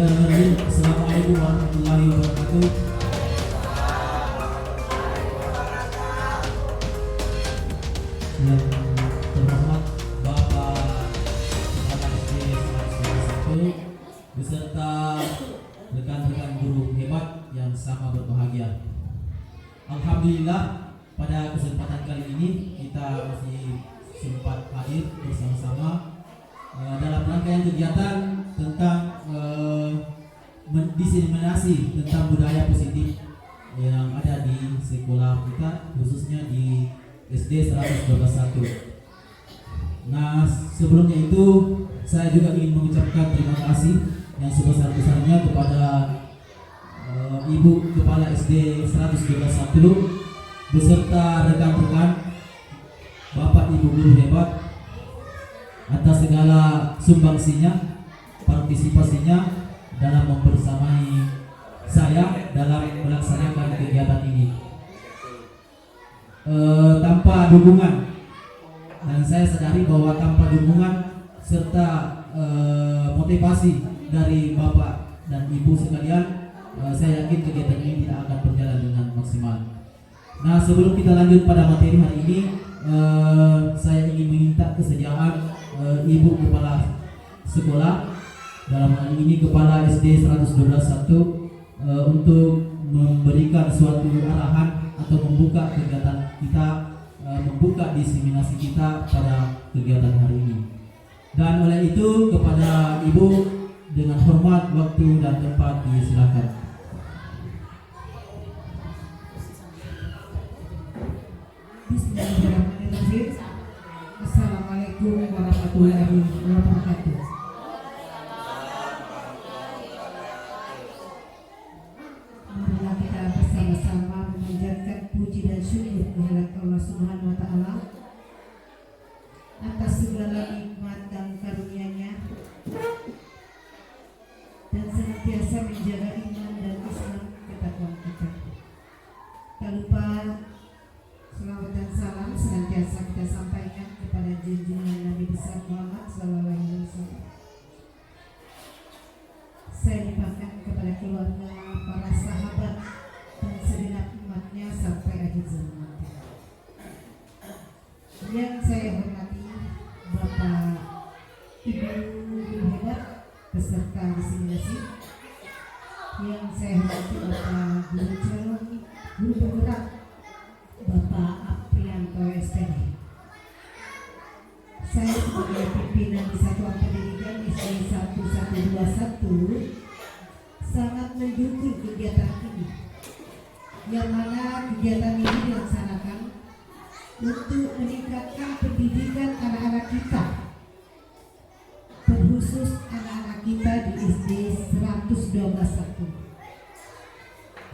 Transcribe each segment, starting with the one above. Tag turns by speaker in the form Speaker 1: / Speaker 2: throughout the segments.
Speaker 1: Assalamualaikum warahmatullahi wabarakatuh. Yang terhormat Bapak Kepala SD 121 beserta rekan-rekan guru hebat yang sama berbahagia. Alhamdulillah pada kesempatan kali ini kita masih sempat hadir bersama-sama dalam rangkaian kegiatan tentang mendiseminasi tentang budaya positif yang ada di sekolah kita, khususnya di SD 121. Nah, sebelumnya itu saya juga ingin mengucapkan terima kasih yang sebesar-besarnya kepada Ibu Kepala SD 121 beserta rekan-rekan, Bapak Ibu guru hebat atas segala sumbangsinya, partisipasinya dalam membersamai saya dalam melaksanakan kegiatan ini. Tanpa dukungan, dan saya sadari bahwa tanpa dukungan serta motivasi dari Bapak dan Ibu sekalian, saya yakin kegiatan ini tidak akan berjalan dengan maksimal. Nah, sebelum kita lanjut pada materi hari ini, saya ingin meminta kesediaan Ibu Kepala Sekolah, dalam hal ini Kepala SD 121, untuk memberikan suatu arahan atau membuka kegiatan kita, membuka diseminasi kita pada kegiatan hari ini. Dan oleh itu kepada Ibu dengan hormat, waktu dan tempat disilakan.
Speaker 2: Bismillahirrahmanirrahim. Assalamualaikum warahmatullahi wabarakatuh. Marilah kita bersama-sama memanjatkan puji dan syukur kehadirat Allah Subhanahu wa taala atas segala nikmat dan karunia-Nya, dan senantiasa menjaga iman dan Islam ketakwaan kita. Tak lupa selawat dan salam senantiasa kita sampaikan kepada junjungan Nabi besar Muhammad SAW. Saya limpahkan kepada keluarga, para sahabat, dan segenap umatnya sampai akhir zaman. Yang saya hormati Bapak Ibu guru hebat beserta diseminasi. Yang saya hormati Bapak guru calon, guru penggerak Bapak Aprianto SPD. Saya sebagai pimpinan di Satuan Pendidikan SD 1121 sangat mendukung kegiatan ini, yang mana kegiatan ini dilaksanakan untuk meningkatkan pendidikan anak-anak kita, terkhusus anak-anak kita di SD 121.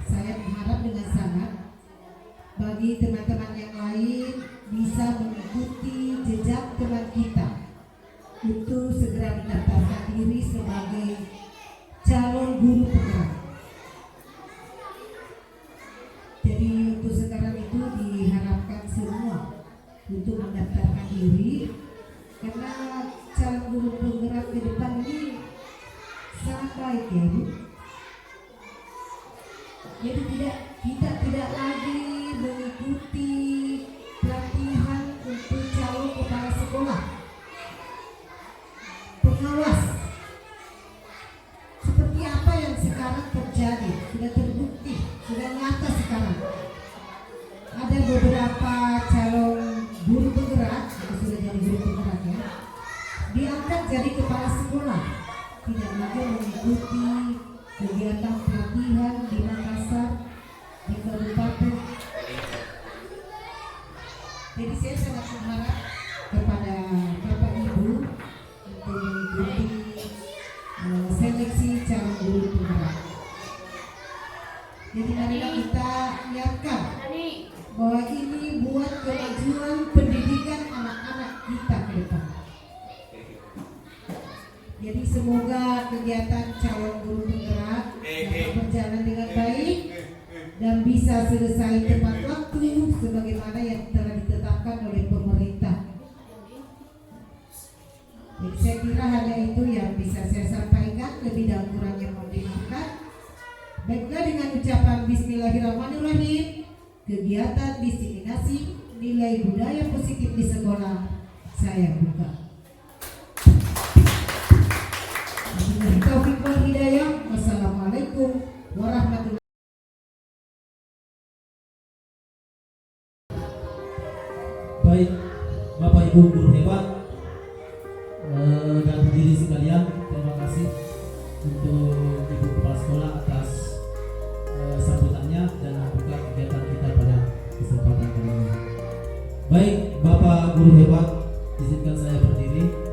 Speaker 2: Saya berharap dengan sangat bagi teman-teman yang lain bisa mengikuti jejak teman kita untuk segera mendaftarkan diri sebagai calon guru penggerak. Jadi untuk sekarang itu diharapkan semua untuk mendaftarkan diri, karena calon guru penggerak ke depan ini sangat baik ya Bu. Jadi kita tidak lagi mengikuti pelatihan untuk calon kepala sekolah, pengawas, seperti apa yang sekarang terjadi, sudah terbukti, sudah nyata sekarang. Ada beberapa calon guru penggerak, sudah jadi guru penggerak ya, diangkat jadi kepala sekolah, tidak lagi mengikuti kegiatan pelatihan di Makassar, di kabupaten. Jadi saya sangat berharap kepada Bapak Ibu untuk mengikuti seleksi calon guru penggerak. Jadi marilah kita niatkan bahwa ini buat kemajuan pendidikan anak-anak kita ke depan. Jadi semoga kegiatan calon guru penggerak dapat berjalan dengan baik dan bisa selesai tepat waktu sebagaimana yang telah ditetapkan oleh pemerintah. Jadi saya kira hanya itu yang bisa saya sampaikan, lebih dan kurangnya Bismillahirrahmanirrahim. Kegiatan diseminasi nilai budaya positif di sekolah saya buka. Wabillahi taufiq wal hidayah. Wassalamualaikum warahmatullahi.
Speaker 1: Baik, Bapak Ibu guru hebat dan hadirin sekalian, terima kasih untuk Ibu Kepala Sekolah atas sambutannya dan membuka kegiatan kita pada kesempatan kali ini. Baik, Bapak guru hebat, izinkan saya berdiri.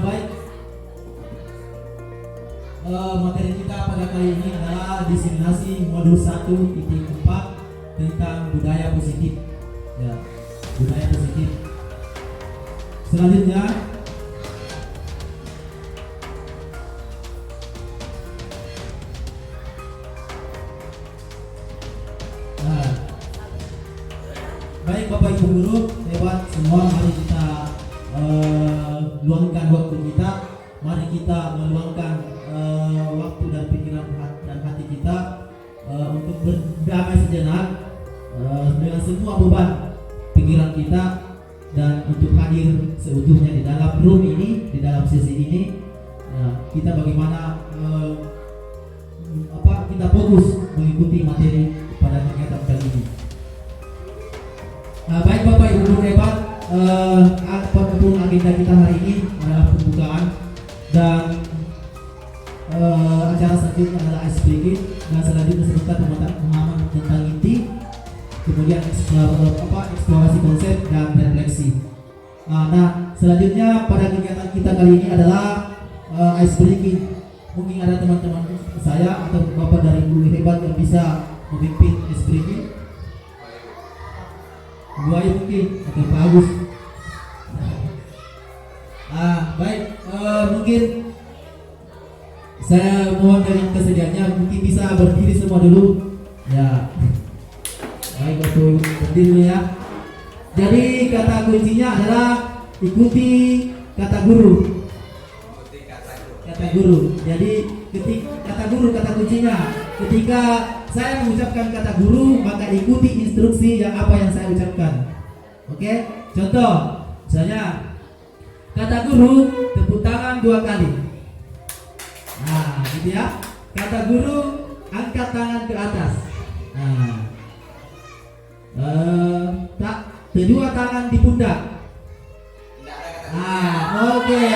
Speaker 1: Baik, materi kita pada kali ini adalah diseminasi modul 1.4 tentang budaya positif. Ya, budaya positif. Selanjutnya, baik Bapak Ibu guru hebat semua, mari kita luangkan waktu kita, mari kita meluangkan waktu dan pikiran dan hati kita untuk berdamai sejenak dengan semua beban pikiran kita dan untuk hadir seutuhnya di dalam room ini, di dalam sesi ini. Kita bagaimana kita fokus mengikuti materi pada kegiatan kali ini. Baik Bapak Ibu guru hebat, apapun agenda kita hari ini adalah pembukaan dan acara selanjutnya adalah ice breaking dan selanjutnya serta pemahaman tentang inti, kemudian eksplorasi konsep dan refleksi. Nah, selanjutnya pada kegiatan kita kali ini adalah ice breaking. Mungkin ada teman-teman saya atau Bapak dari guru hebat yang bisa memimpin ice breaking. Buaya mungkin atau Pak Agus. Baik, mungkin saya mohon dengan kesediaannya mungkin bisa berdiri semua dulu. Ya. Baik, waktu berdiri dulu ya. Jadi kata kuncinya adalah ikuti kata guru. Kata guru. Jadi kata kuncinya ketika saya mengucapkan kata guru, maka ikuti instruksi yang apa yang saya ucapkan. Oke? Contoh, misalnya kata guru, tepuk tangan 2 kali. Nah, gitu ya. Kata guru, angkat tangan ke atas. Nah, kedua tangan di pundak. Oke.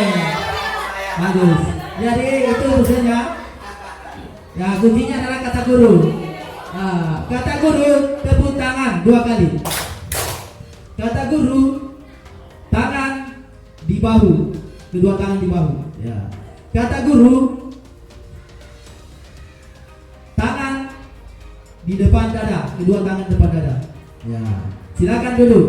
Speaker 1: Bagus. Jadi itu maksudnya. Ya, kuncinya adalah kata guru. Kata guru, tepuk tangan 2 kali. Kata guru, tangan di bahu, kedua tangan di bahu. Ya. Kata guru, tangan di depan dada, kedua tangan depan dada. Ya. Silakan duduk.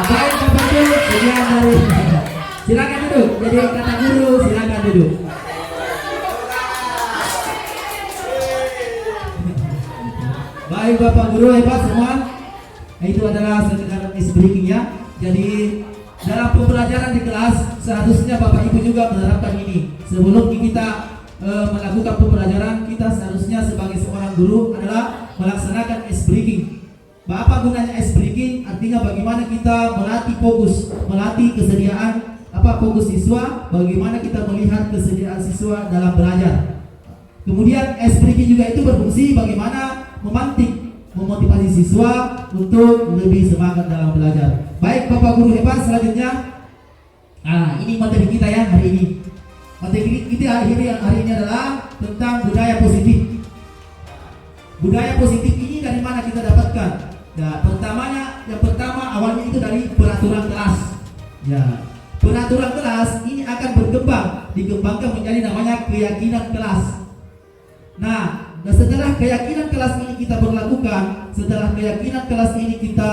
Speaker 1: Baik Bapak Ibu, sekian dari. Silakan duduk. Jadi kata guru, silakan duduk. Baik Bapak guru hebat semua. Itu adalah sekedar ice breaking ya. Jadi dalam pembelajaran di kelas seharusnya Bapak Ibu juga menerapkan ini. Sebelum kita melakukan pembelajaran, kita seharusnya sebagai seorang guru adalah melaksanakan ice breaking. Apa gunanya ice breaking? Artinya bagaimana kita melatih fokus, melatih kesediaan fokus siswa, bagaimana kita melihat kesediaan siswa dalam belajar. Kemudian ice breaking juga itu berfungsi bagaimana memotivasi siswa untuk lebih semangat dalam belajar. Baik Bapak guru hebat, selanjutnya ini materi kita ya hari ini. Materi kita hari ini adalah tentang budaya positif. Budaya positif ini dari mana kita dapatkan? Yang pertama awalnya itu dari peraturan kelas. Ya, peraturan kelas ini akan berkembang, dikembangkan menjadi namanya keyakinan kelas. Nah, setelah keyakinan kelas ini kita berlakukan, setelah keyakinan kelas ini kita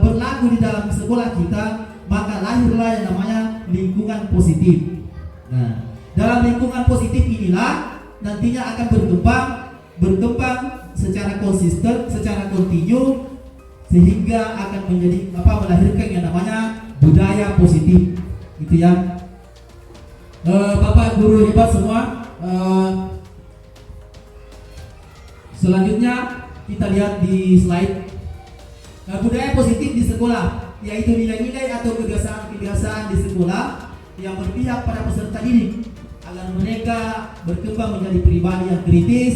Speaker 1: berlaku di dalam sekolah kita, maka lahirlah yang namanya lingkungan positif. Nah, dalam lingkungan positif inilah nantinya akan berkembang secara konsisten, secara kontinu, sehingga akan menjadi melahirkan yang namanya budaya positif. Itu ya. Bapak guru hebat semua. Selanjutnya kita lihat di slide budaya positif di sekolah, yaitu nilai-nilai atau kebiasaan-kebiasaan di sekolah yang berpihak pada peserta didik agar mereka berkembang menjadi pribadi yang kritis,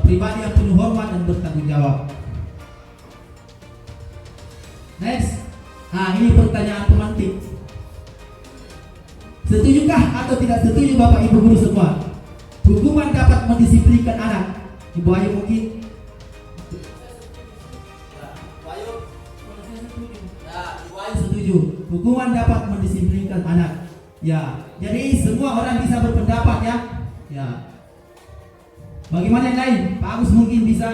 Speaker 1: pribadi yang penuh hormat dan bertanggung jawab. Next, ini pertanyaan pemantik. Setujukah atau tidak setuju Bapak Ibu guru semua? Hukuman dapat mendisiplinkan anak. Ibu Ayu mungkin. Ibu Ayu setuju. Hukuman dapat mendisiplinkan anak. Ya, jadi semua orang bisa berpendapat ya. Ya. Bagaimana yang lain? Pak Agus mungkin bisa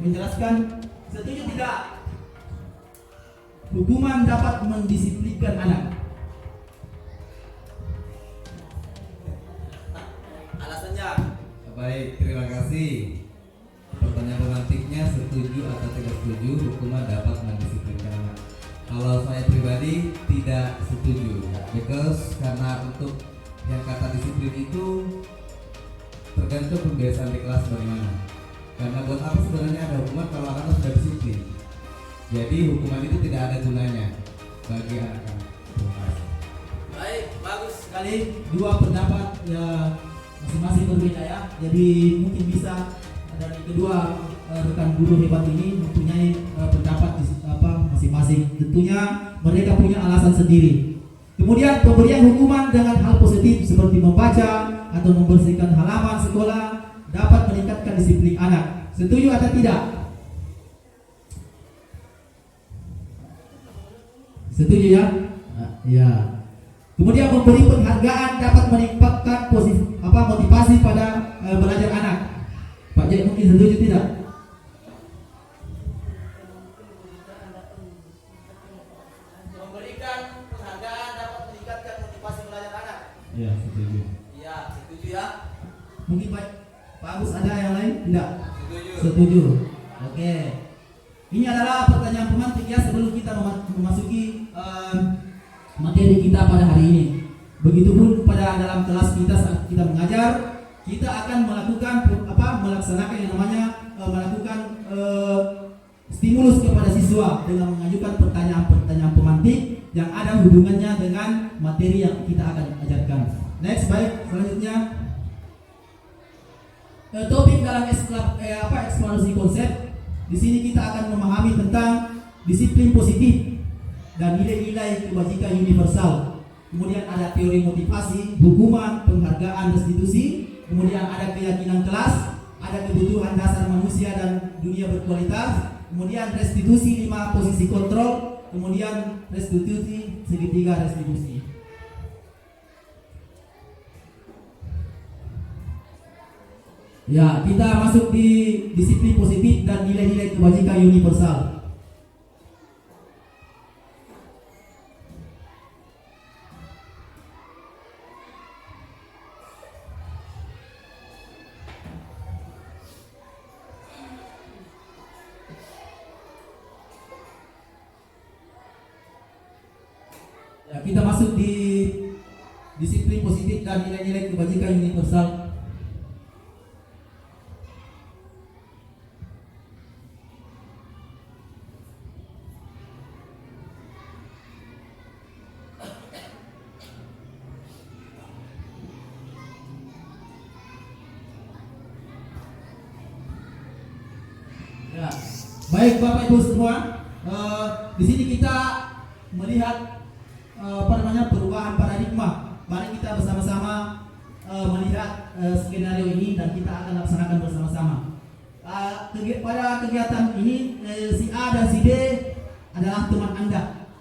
Speaker 1: menjelaskan. Setuju tidak? Hukuman dapat mendisiplinkan anak. Alasannya?
Speaker 3: Baik, terima kasih. Pertanyaan romantiknya, setuju atau tidak setuju hukuman dapat mendisiplinkan anak? Kalau saya pribadi tidak setuju, because karena untuk yang kata disiplin itu tergantung kebiasaan di kelas bagaimana. Karena buat apa sebenarnya ada hukuman kalau anak sudah disiplin? Jadi hukuman itu tidak ada gunanya bagi anak-anak. Terima kasih.
Speaker 1: Baik, bagus sekali. Dua pendapat ya masing-masing berbeda ya. Jadi mungkin bisa dari kedua rekan guru hebat ini mempunyai pendapat masing-masing. Tentunya mereka punya alasan sendiri. Kemudian pemberian hukuman dengan hal positif seperti membaca atau membersihkan halaman sekolah dapat meningkatkan disiplin anak. Setuju atau tidak? Setuju ya? Ya. Kemudian memberi penghargaan dapat meningkatkan motivasi pada belajar anak. Pak Jai mungkin setuju tidak? Memberikan penghargaan dapat meningkatkan motivasi belajar anak.
Speaker 3: Ya, setuju.
Speaker 1: Ya, setuju ya. Mungkin Pak Agus ada yang lain? Tidak.
Speaker 3: Setuju.
Speaker 1: Setuju. Oke. Ini adalah pertanyaan pemantik ya sebelum kita memasuki materi kita pada hari ini. Begitupun pada dalam kelas kita saat kita mengajar, kita akan melaksanakan yang namanya melakukan stimulus kepada siswa dengan mengajukan pertanyaan-pertanyaan pemantik yang ada hubungannya dengan materi yang kita akan ajarkan. Next, baik, selanjutnya topik dalam eksplorasi konsep. Di sini kita akan memahami tentang disiplin positif dan nilai-nilai kebajikan universal. Kemudian ada teori motivasi, hukuman, penghargaan, restitusi. Kemudian ada keyakinan kelas, ada kebutuhan dasar manusia dan dunia berkualitas. Kemudian restitusi 5 posisi kontrol. Kemudian restitusi segitiga restitusi. Ya, kita masuk di disiplin positif dan nilai-nilai kebajikan universal. Ya, kita masuk di disiplin positif dan nilai-nilai kebajikan universal. Ya, baik Bapak Ibu semua, di sini kita melihat perubahan paradigma. Mari kita bersama-sama melihat skenario ini dan kita akan laksanakan bersama-sama. Pada kegiatan ini si A dan si B adalah teman Anda.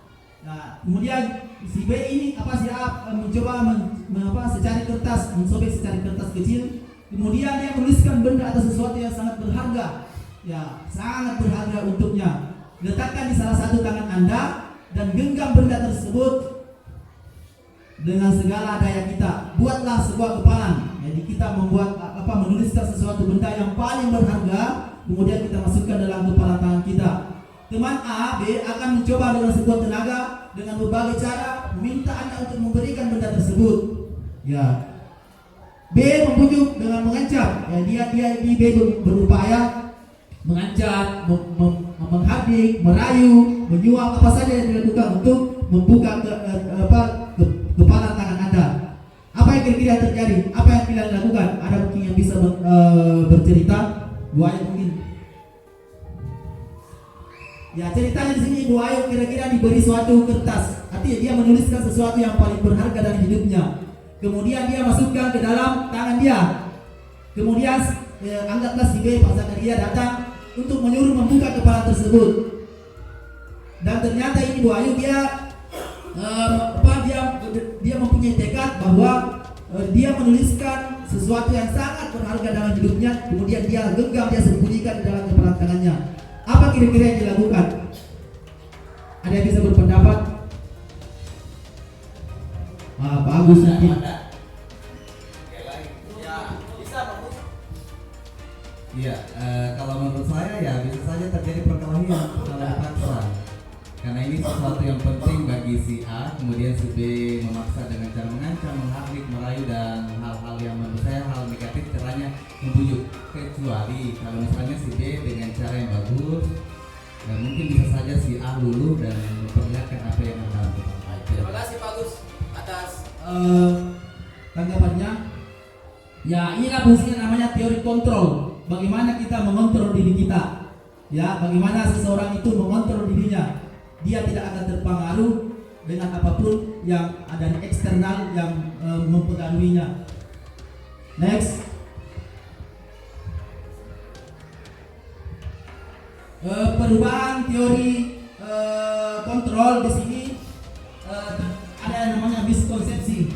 Speaker 1: Nah, kemudian si B ini si A mencoba secari kertas, mensobek secari kertas kecil. Kemudian dia menuliskan benda atau sesuatu yang sangat berharga, ya sangat berharga untuknya. Letakkan di salah satu tangan Anda dan genggam benda tersebut dengan segala daya kita. Buatlah sebuah kepalan. Jadi kita menuliskan sesuatu benda yang paling berharga, kemudian kita masukkan dalam kepalan tangan kita. Teman A, B akan mencoba dengan sebuah tenaga, dengan berbagai cara meminta Anda untuk memberikan benda tersebut. Ya. B membujuk dengan mengancam. Ya, B berupaya mengancam, menghardik, merayu, menyuap, apa saja yang dilakukan untuk membuka kepala tangan Anda. Apa yang kira-kira terjadi? Apa yang kalian lakukan? Ada mungkin yang bisa bercerita? Buaya mungkin. Ya, ceritanya di sini Buaya kira-kira diberi suatu kertas. Artinya dia menuliskan sesuatu yang paling berharga dalam hidupnya. Kemudian dia masukkan ke dalam tangan dia. Kemudian anggaplah si B, Pak Zakaria datang untuk menyuruh membuka kepala tersebut. Dan ternyata ini Buaya dia mempunyai tekad bahwa dia menuliskan sesuatu yang sangat berharga dalam hidupnya. Kemudian dia genggam, dia sembunyikan di dalam kepala tangannya. Apa kira-kira yang dilakukan? Ada yang bisa berpendapat? Bagus mungkin.
Speaker 3: Iya, kalau menurut saya ya bisa saja terjadi perkelahian kalau dipaksa. Karena ini sesuatu yang penting bagi si A, kemudian si B memaksa dengan cara mengancam, menghardik, merayu dan hal-hal yang menurut saya hal negatif caranya membujuk. Kecuali kalau misalnya si B dengan cara yang bagus, dan mungkin bisa saja si A luluh dan memperlihatkan apa yang Anda lakukan.
Speaker 4: Terima kasih Pak Gus atas
Speaker 1: tanggapannya. Ya, inilah fungsinya namanya teori kontrol. Bagaimana kita mengontrol diri kita. Ya, bagaimana seseorang itu mengontrol dirinya. Dia tidak akan terpengaruh dengan apapun yang ada di eksternal yang mempengaruhinya. Next. Perubahan teori kontrol di sini ada yang namanya miskonsepsi.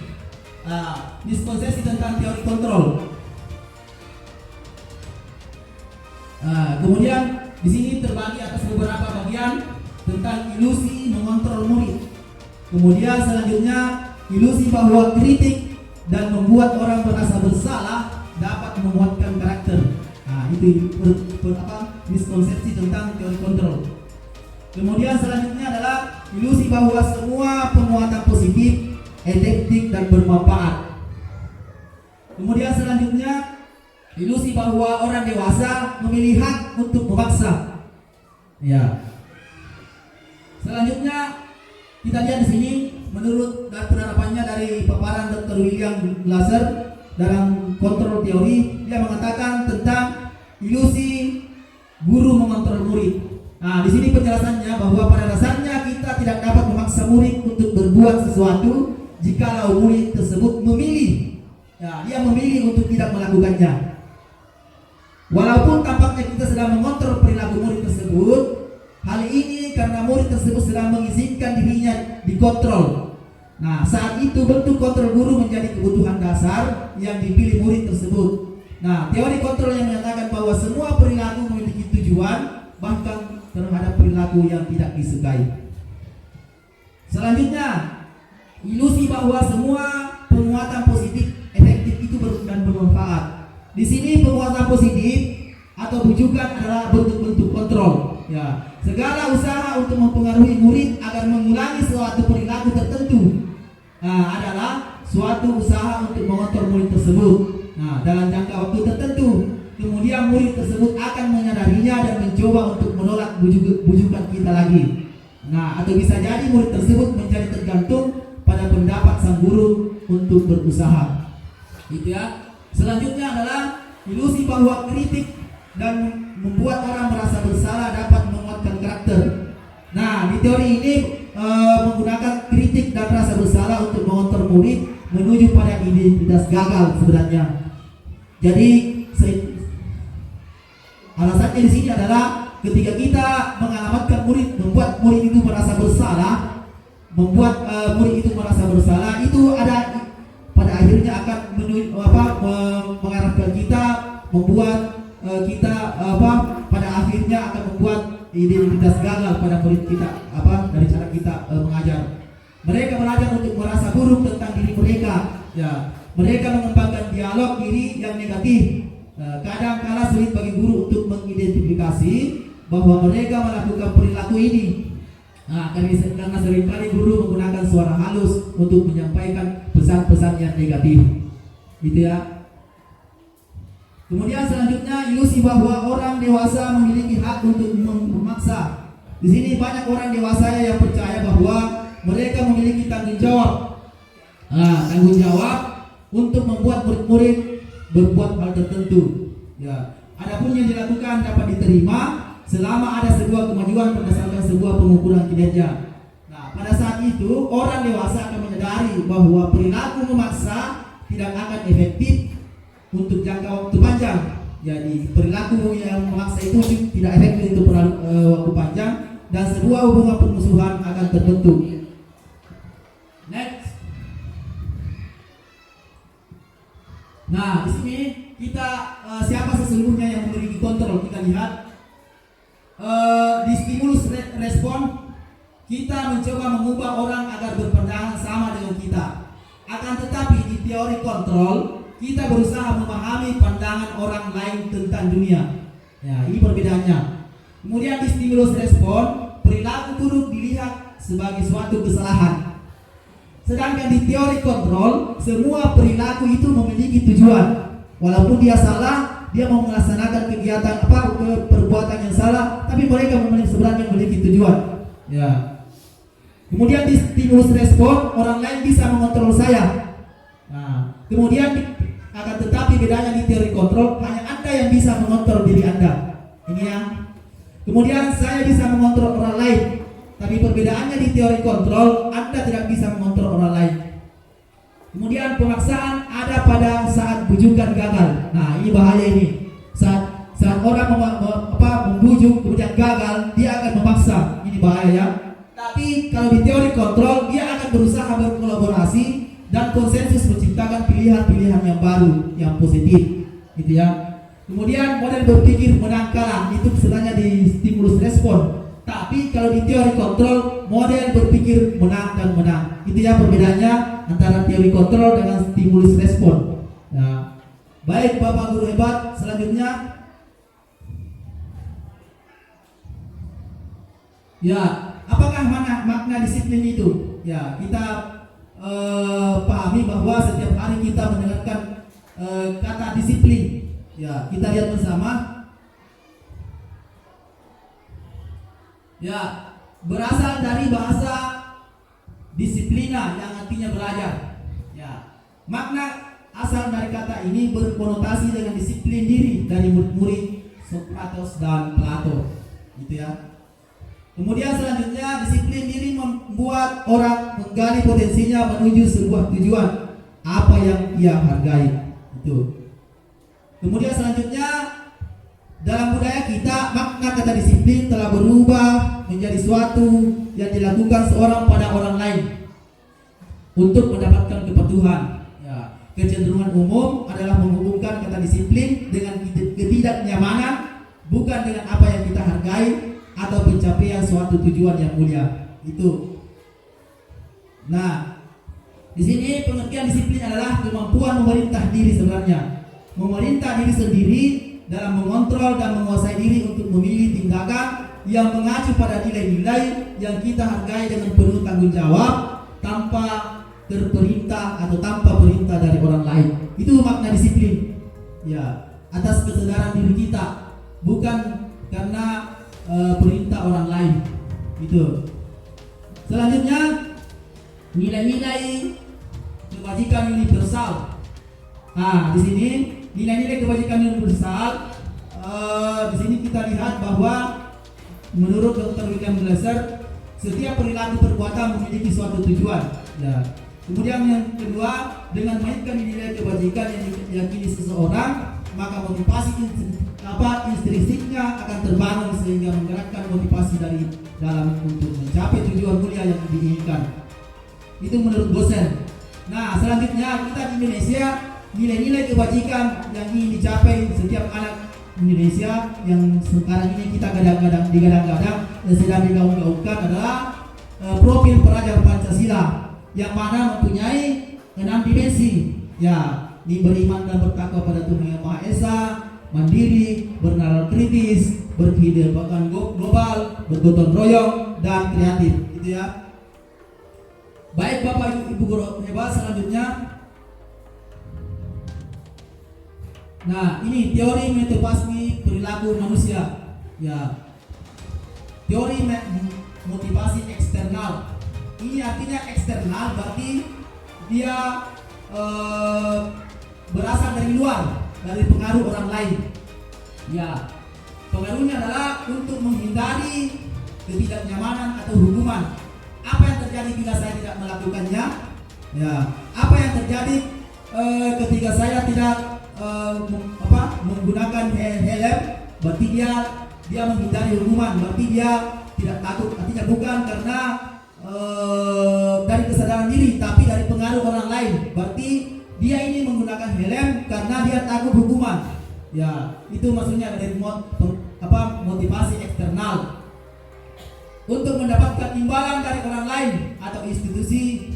Speaker 1: Miskonsepsi tentang teori kontrol. Kemudian di sini terbagi atas beberapa bagian tentang ilusi mengontrol murid. Kemudian selanjutnya ilusi bahwa kritik dan membuat orang merasa bersalah dapat menguatkan karakter. Itu miskonsepsi tentang teori kontrol. Kemudian selanjutnya adalah ilusi bahwa semua penguatan positif, efektif dan bermanfaat. Kemudian selanjutnya ilusi bahwa orang dewasa memilih hak untuk memaksa. Ya. Selanjutnya kita lihat di sini menurut penerapannya dari paparan Dr. William Glasser dalam kontrol teori, dia mengatakan tentang ilusi guru mengontrol murid. Nah, di sini penjelasannya bahwa pada dasarnya kita tidak dapat memaksa murid untuk berbuat sesuatu jikalau murid tersebut memilih. Ya, dia memilih untuk tidak melakukannya. Walaupun tampaknya kita sedang mengontrol perilaku murid tersebut, hal ini karena murid tersebut sedang mengizinkan dirinya dikontrol. Nah, saat itu bentuk kontrol guru menjadi kebutuhan dasar yang dipilih murid tersebut. Nah, teori kontrol yang menyatakan bahwa semua perilaku memiliki tujuan, bahkan terhadap perilaku yang tidak disukai. Selanjutnya, ilusi bahwa semua penguatan positif, efektif itu dan bermanfaat. Di sini penguatan positif atau bujukan adalah bentuk-bentuk kontrol. Ya, segala usaha untuk mempengaruhi murid agar mengulangi suatu perilaku tertentu adalah suatu usaha untuk mengontrol murid tersebut. Nah, dalam jangka waktu tertentu, kemudian murid tersebut akan menyadarinya dan mencoba untuk menolak bujukan kita lagi. Nah, atau bisa jadi murid tersebut menjadi tergantung pada pendapat sang guru untuk berusaha. Gitu ya. Selanjutnya adalah ilusi bahwa kritik dan membuat orang merasa bersalah dapat menguatkan karakter. Nah, di teori ini menggunakan kritik dan rasa bersalah untuk mengontrol murid menuju pada identitas gagal sebenarnya. Jadi alasannya di sini adalah ketika kita mengalamatkan murid, membuat murid itu merasa bersalah, membuat murid itu merasa bersalah, itu ada pada akhirnya akan mengarahkan kita, membuat kita pada akhirnya akan membuat identitas gagal pada murid kita dari cara kita mengajar. Mereka belajar untuk merasa buruk tentang diri mereka. Ya, mereka mengembangkan dialog diri yang negatif. Kadang kala sulit bagi guru untuk mengidentifikasi bahwa mereka melakukan perilaku ini. Karena seringkali guru menggunakan suara halus untuk menyampaikan pesan-pesan yang negatif, gitu ya. Kemudian selanjutnya ilusi bahwa orang dewasa memiliki hak untuk memaksa. Di sini banyak orang dewasa yang percaya bahwa mereka memiliki tanggung jawab, untuk membuat murid-murid berbuat hal tertentu. Ya, adapun yang dilakukan dapat diterima selama ada sebuah kemajuan berdasarkan sebuah pengukuran kinerja. Nah, pada saat itu orang dewasa akan menyadari bahwa perilaku memaksa tidak akan efektif untuk jangka waktu panjang. Jadi perilaku yang memaksa itu tidak efektif untuk waktu panjang dan sebuah hubungan permusuhan akan terbentuk. Next. Nah, di sini kita siapa sesungguhnya yang memiliki kontrol? Kita lihat di stimulus respon, kita mencoba mengubah orang agar berpandangan sama dengan kita. Akan tetapi di teori kontrol, kita berusaha memahami pandangan orang lain tentang dunia. Ya, ini perbedaannya. Kemudian di stimulus respon, perilaku buruk dilihat sebagai suatu kesalahan. Sedangkan di teori kontrol, semua perilaku itu memiliki tujuan. Walaupun dia salah, dia mau melaksanakan kegiatan perbuatan yang salah, tapi mereka sebenarnya memiliki tujuan. Ya. Kemudian di stimulus respon, orang lain bisa mengontrol saya. Nah, kemudian akan tetapi bedanya di teori kontrol, hanya Anda yang bisa mengontrol diri Anda. Ini yang. Kemudian saya bisa mengontrol orang lain. Tapi perbedaannya di teori kontrol, Anda tidak bisa mengontrol orang lain. Kemudian pemaksaan ada pada saat bujukan gagal. Nah, ini bahaya ini. Saat orang membujuk kemudian gagal, dia akan memaksa. Ini bahaya ya. Tapi kalau di teori kontrol, dia akan berusaha berkolaborasi dan konsensus menciptakan pilihan-pilihan yang baru, yang positif. Gitu ya. Kemudian model berpikir menang kalah, itu sebenarnya di stimulus respon. Tapi kalau di teori kontrol, model berpikir menang dan menang. Itu ya perbedaannya antara teori kontrol dengan stimulus respon. Nah, baik Bapak Guru hebat, selanjutnya. Ya, apakah makna disiplin itu? Ya, kita pahami bahwa setiap hari kita mendengarkan kata disiplin. Ya, kita lihat bersama. Ya, berasal dari bahasa disiplina yang artinya belajar. Ya, makna asal dari kata ini berkonotasi dengan disiplin diri dari murid-murid Sokrates dan Plato. Gitu ya. Kemudian selanjutnya disiplin diri membuat orang menggali potensinya menuju sebuah tujuan apa yang ia hargai. Itu. Kemudian selanjutnya dalam budaya kita, makna kata disiplin telah berubah menjadi suatu yang dilakukan seorang pada orang lain untuk mendapatkan kepatuhan. Ya, kecenderungan umum adalah menghubungkan kata disiplin dengan ketidaknyamanan, bukan dengan apa yang kita hargai atau pencapaian suatu tujuan yang mulia. Itu. Nah, di sini pengertian disiplin adalah kemampuan memerintah diri sebenarnya, memerintah diri sendiri dalam mengontrol dan menguasai diri untuk memilih tindakan yang mengacu pada nilai-nilai yang kita hargai dengan penuh tanggung jawab tanpa terperintah atau tanpa perintah dari orang lain. Itu makna disiplin. Ya, atas kesadaran diri kita, bukan karena perintah orang lain. Itu. Selanjutnya nilai-nilai kebajikan universal. Nah, di sini nilai-nilai kebajikan universal, di sini kita lihat bahwa menurut Dr. William Glasser, setiap perilaku perbuatan memiliki suatu tujuan. Ya. Kemudian yang kedua, dengan mainkan nilai kebajikan yang diyakini seseorang, maka motivasi intrinstiknya akan terbangun sehingga menggerakkan motivasi dari dalam untuk mencapai tujuan mulia yang diinginkan. Itu menurut dosen. Nah, selanjutnya kita di Indonesia, nilai-nilai kebajikan yang ingin dicapai setiap anak Indonesia yang sekarang ini kita digadang-gadang dan sedang digaung-gaungkan adalah profil pelajar Pancasila yang mana mempunyai 6 dimensi. Ya, ini beriman dan bertakwa pada Tuhan Yang Maha Esa, mandiri, bernalar kritis, berkehidupan global, bergotong royong, dan kreatif. Itu ya. Baik Bapak Ibu guru hebat, selanjutnya. Nah, ini teori motivasi perilaku manusia. Ya. Teori motivasi eksternal. Ini artinya eksternal berarti dia berasal dari luar, dari pengaruh orang lain. Ya. Pengaruhnya adalah untuk menghindari ketidaknyamanan atau hukuman. Apa yang terjadi bila saya tidak melakukannya? Ya. Apa yang terjadi ketika saya tidak menggunakan helm? Berarti dia menghindari hukuman. Berarti dia tidak takut. Artinya bukan karena dari kesadaran diri, tapi dari pengaruh orang lain. Berarti dia ini menggunakan helm karena dia takut hukuman. Ya, itu maksudnya dari motivasi eksternal. Untuk mendapatkan imbalan dari orang lain atau institusi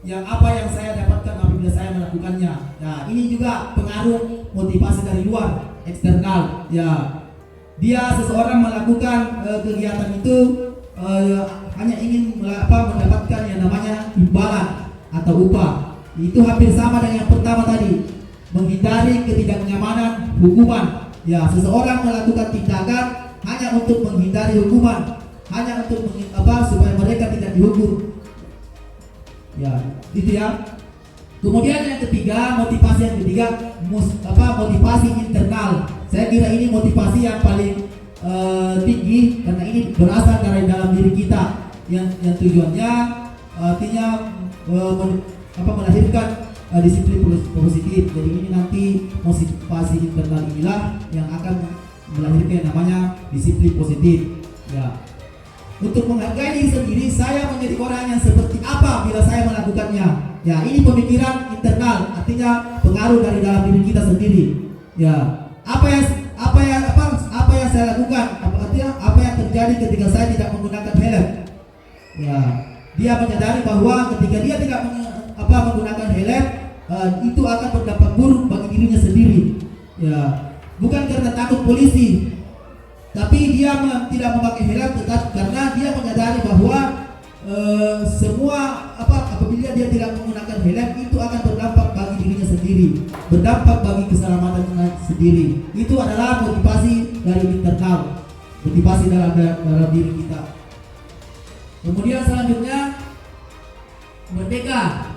Speaker 1: yang apa yang saya dapatkan apabila saya melakukannya. Nah, ini juga pengaruh motivasi dari luar, eksternal. Ya, seseorang melakukan kegiatan itu hanya ingin mendapatkan yang namanya imbalan atau upah. Itu hampir sama dengan yang pertama tadi, menghindari ketidaknyamanan hukuman. Ya, seseorang melakukan tindakan hanya untuk menghindari hukuman, hanya untuk supaya mereka tidak dihukum. Ya, itu ya. Kemudian yang ketiga, motivasi motivasi internal. Saya kira ini motivasi yang paling tinggi karena ini berasal dari dalam diri kita yang tujuannya artinya melahirkan disiplin positif. Jadi ini nanti motivasi internal inilah yang akan melahirkan yang namanya disiplin positif. Ya. Untuk menghargai diri sendiri, saya menjadi orang yang seperti apa bila saya melakukannya. Ya, ini pemikiran internal, artinya pengaruh dari dalam diri kita sendiri. Ya, apa yang saya lakukan? Artinya apa yang terjadi ketika saya tidak menggunakan helm? Ya, dia menyadari bahwa ketika dia tidak menggunakan helm, itu akan berdampak buruk bagi dirinya sendiri. Ya, bukan karena takut polisi, tapi dia tidak memakai helm karena dia menyadari bahwa apabila dia tidak menggunakan helm itu akan berdampak bagi dirinya sendiri, berdampak bagi keselamatannya sendiri. Itu adalah motivasi dari internal, motivasi dalam diri kita. Kemudian selanjutnya merdeka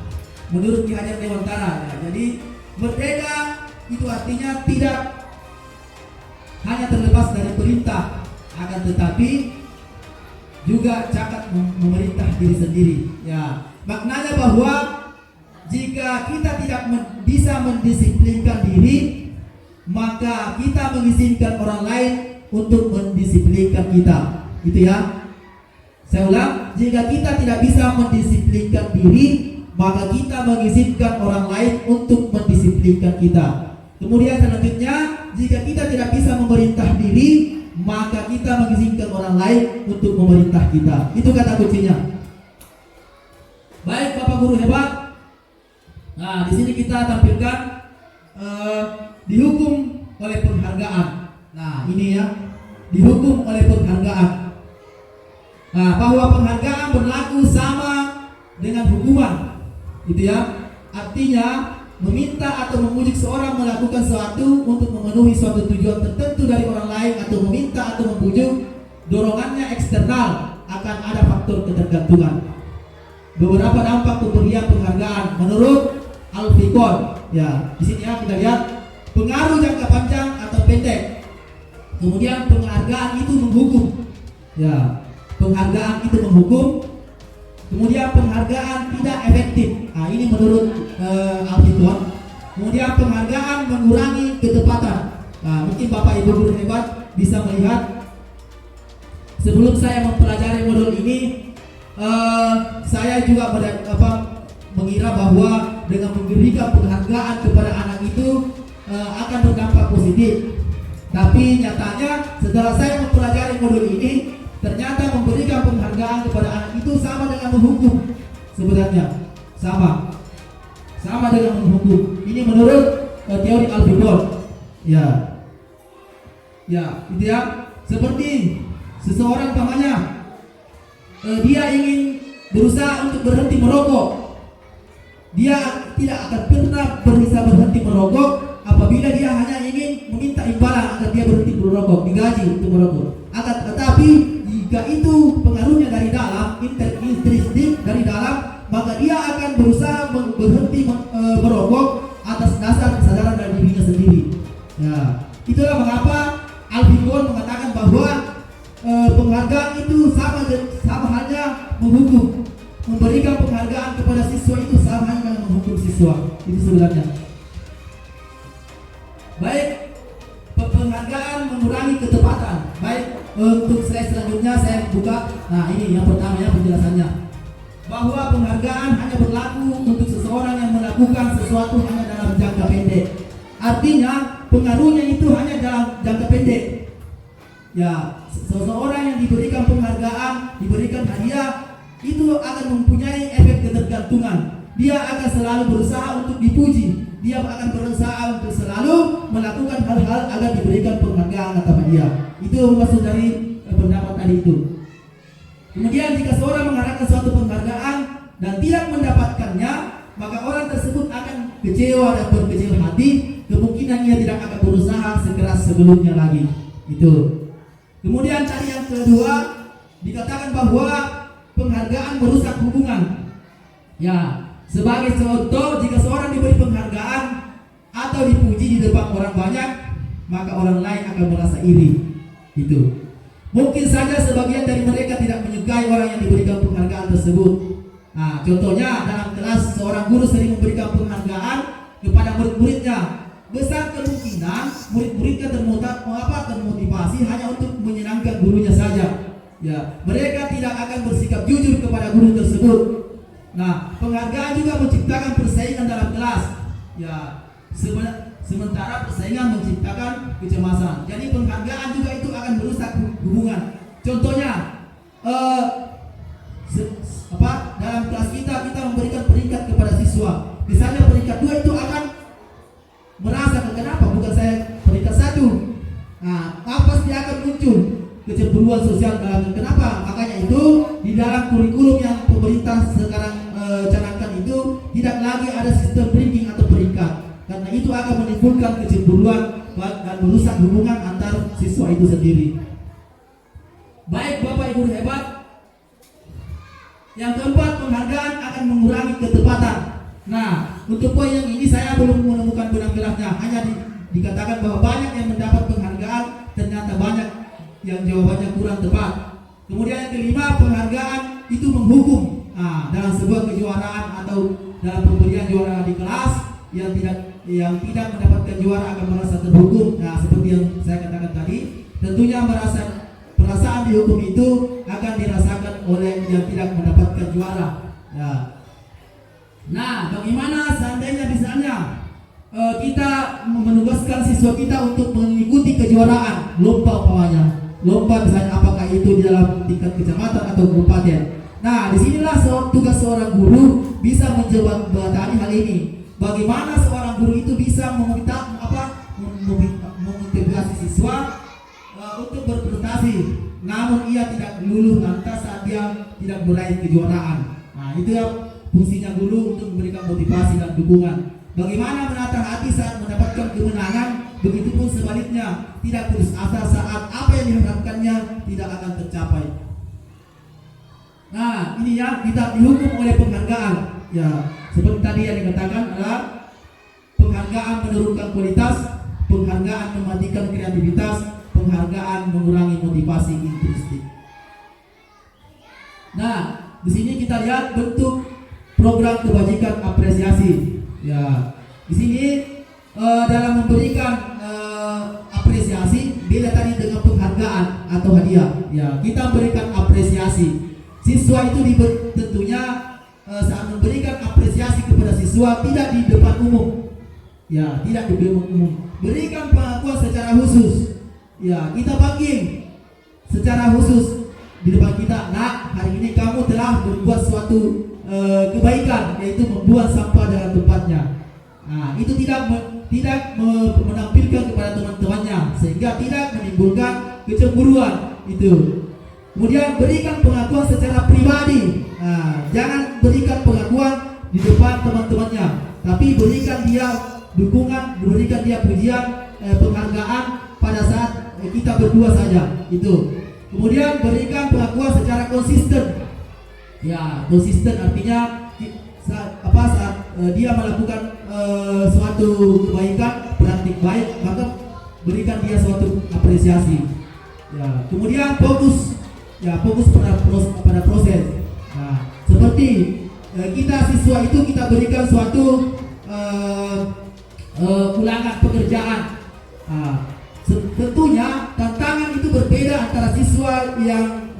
Speaker 1: menurut Ki Hajar Dewantara. Ya, jadi merdeka itu artinya tidak hanya terlepas dari perintah, akan tetapi juga cakat memerintah diri sendiri. Ya, maknanya bahwa jika kita tidak bisa mendisiplinkan diri, maka kita mengizinkan orang lain untuk mendisiplinkan kita. Gitu ya. Saya ulang, jika kita tidak bisa mendisiplinkan diri, maka kita mengizinkan orang lain untuk mendisiplinkan kita. Kemudian selanjutnya, jika kita tidak bisa memerintah diri, maka kita mengizinkan orang lain untuk memerintah kita. Itu kata kuncinya. Baik Bapak Guru hebat. Nah, di sini kita tampilkan dihukum oleh penghargaan. Nah, ini ya, dihukum oleh penghargaan. Nah, bahwa penghargaan berlaku sama dengan hukuman. Gitu ya. Artinya meminta atau memujuk seorang melakukan sesuatu untuk memenuhi suatu tujuan tertentu dari orang lain, atau meminta atau memujuk dorongannya eksternal, akan ada faktor ketergantungan. Beberapa dampak pemberian penghargaan menurut Alfikon. Ya, di sini ya kita lihat pengaruh jangka panjang atau pendek. Kemudian penghargaan itu menghukum. Ya, penghargaan itu menghukum. Kemudian penghargaan tidak efektif. Nah, ini menurut Alfikon. Kemudian penghargaan mengurangi ketepatan. Nah, mungkin Bapak Ibu guru hebat bisa melihat. Sebelum saya mempelajari modul ini, saya juga mengira bahwa dengan memberikan penghargaan kepada anak itu akan berdampak positif. Tapi nyatanya setelah saya mempelajari modul ini, ternyata memberikan penghargaan kepada anak itu sama dengan menghukum. Sebenarnya sama dengan menghukum. Ini menurut teori Alfibon. Ya, itu ya. Seperti seseorang umpamanya dia ingin berusaha untuk berhenti merokok. Dia tidak akan pernah bisa berhenti merokok apabila dia hanya ingin meminta imbalan agar dia berhenti merokok, digaji untuk merokok. Tetapi jika itu pengaruhnya dari dalam, intrinsik dari dalam, maka dia akan berusaha berhenti merokok atas dasar kesadaran dari dirinya sendiri. Ya, itulah mengapa Alfibon mengatakan bahwa penghargaan itu sama halnya menghukum. Memberikan penghargaan kepada siswa itu sama halnya dengan menghukum siswa. Itu sebenarnya. Baik, penghargaan mengurangi ketepatan. Baik, untuk slide selanjutnya saya buka. Nah, ini yang pertama ya penjelasannya. Bahwa penghargaan hanya berlaku untuk seseorang yang melakukan sesuatu hanya dalam jangka pendek. Artinya pengaruhnya itu hanya dalam jangka pendek. Ya, seseorang yang diberikan penghargaan, diberikan hadiah, itu akan mempunyai efek ketergantungan. Dia akan selalu berusaha untuk dipuji. Dia akan berusaha untuk selalu melakukan hal-hal agar diberikan penghargaan atau hadiah. Itu maksud dari pendapat tadi itu. Kemudian jika seorang mengharapkan suatu penghargaan dan tidak mendapatkannya, maka orang tersebut akan kecewa dan berkecil hati. Kemungkinan ia tidak akan berusaha sekeras sebelumnya lagi. Itu. Kemudian tadi yang kedua dikatakan bahwa penghargaan merusak hubungan. Ya, sebagai contoh, jika seorang diberi penghargaan atau dipuji di depan orang banyak, maka orang lain akan merasa iri. Itu. Mungkin saja sebagian dari mereka tidak menyukai orang yang diberikan penghargaan tersebut. Nah, contohnya dalam kelas seorang guru sering memberikan penghargaan kepada murid-muridnya. Besar kemungkinan murid-muridnya termotivasi hanya untuk menyenangkan gurunya saja. Ya, mereka tidak akan bersikap jujur kepada guru tersebut. Nah, penghargaan juga menciptakan persaingan dalam kelas. Ya, sementara persaingan menciptakan kecemasan. Jadi penghargaan juga itu akan merusak hubungan. Contohnya, dalam kelas kita memberikan peringkat kepada siswa. Misalnya peringkat 2 itu akan merasa kenapa bukan saya peringkat 1. Nah, pasti akan muncul kecemburuan sosial dalam. Kenapa? Makanya itu di dalam kurikulum yang pemerintah sekarang canangkan itu tidak lagi ada sistem ranking atau peringkat, karena itu akan menimbulkan kecemburuan dan merusak hubungan antar siswa itu sendiri. Baik Bapak Ibu hebat. Yang keempat, penghargaan akan mengurangi ketepatan. Nah, untuk poin yang ini saya belum menemukan benang merahnya. Hanya dikatakan bahwa banyak yang mendapat penghargaan, ternyata banyak yang jawabannya kurang tepat. Kemudian yang kelima, penghargaan itu menghukum. Nah, dalam sebuah kejuaraan atau dalam pemberian juara di kelas, yang tidak mendapatkan juara akan merasa terhukum. Nah, seperti yang saya katakan tadi, tentunya perasaan dihukum itu akan dirasakan oleh yang tidak mendapatkan juara. Nah, bagaimana seandainya misalnya kita menugaskan siswa kita untuk mengikuti kejuaraan lomba umpamanya, lomba misalnya apakah itu di dalam tingkat kecamatan atau kabupaten. Nah, disinilah tugas seorang guru bisa menjembatani hal ini. Bagaimana seorang guru itu bisa memotivasi siswa untuk berprestasi, namun ia tidak luluh lantas saat dia tidak meraih kejuaraan. Nah, itu ya fungsinya guru untuk memberikan motivasi dan dukungan. Bagaimana menata hati saat mendapatkan kemenangan, begitupun sebaliknya, tidak putus asa saat apa yang diharapkannya tidak akan tercapai. Nah, ini ya, kita dihukum oleh penghargaan. Ya, seperti tadi yang dikatakan adalah penghargaan menurunkan kualitas, penghargaan mematikan kreativitas, penghargaan mengurangi motivasi intrinsik. Nah, di sini kita lihat bentuk program kebajikan apresiasi. Ya, di sini dalam memberikan apresiasi beda tadi dengan penghargaan atau hadiah. Ya, kita berikan apresiasi. Siswa itu tentunya saat memberikan apresiasi kepada siswa tidak di depan umum. Ya, tidak di depan umum. Berikan pengakuan secara khusus. Ya, kita panggil secara khusus di depan kita. Nah, hari ini kamu telah membuat suatu kebaikan, yaitu membuang sampah dalam tempatnya. Nah, itu tidak menampilkan kepada teman-temannya sehingga tidak menimbulkan kecemburuan itu. Kemudian berikan pengakuan secara pribadi. Nah, jangan berikan pengakuan di depan teman-temannya, tapi berikan dia dukungan, berikan dia pujian, penghargaan pada saat kita berdua saja itu. Kemudian berikan pengakuan secara konsisten. Ya, konsisten artinya saat dia melakukan suatu kebaikan, praktik baik, maka berikan dia suatu apresiasi. Ya, kemudian fokus pada proses. Nah, seperti kita siswa itu kita berikan suatu ulangan pekerjaan. Tentunya tantangan itu berbeda antara siswa yang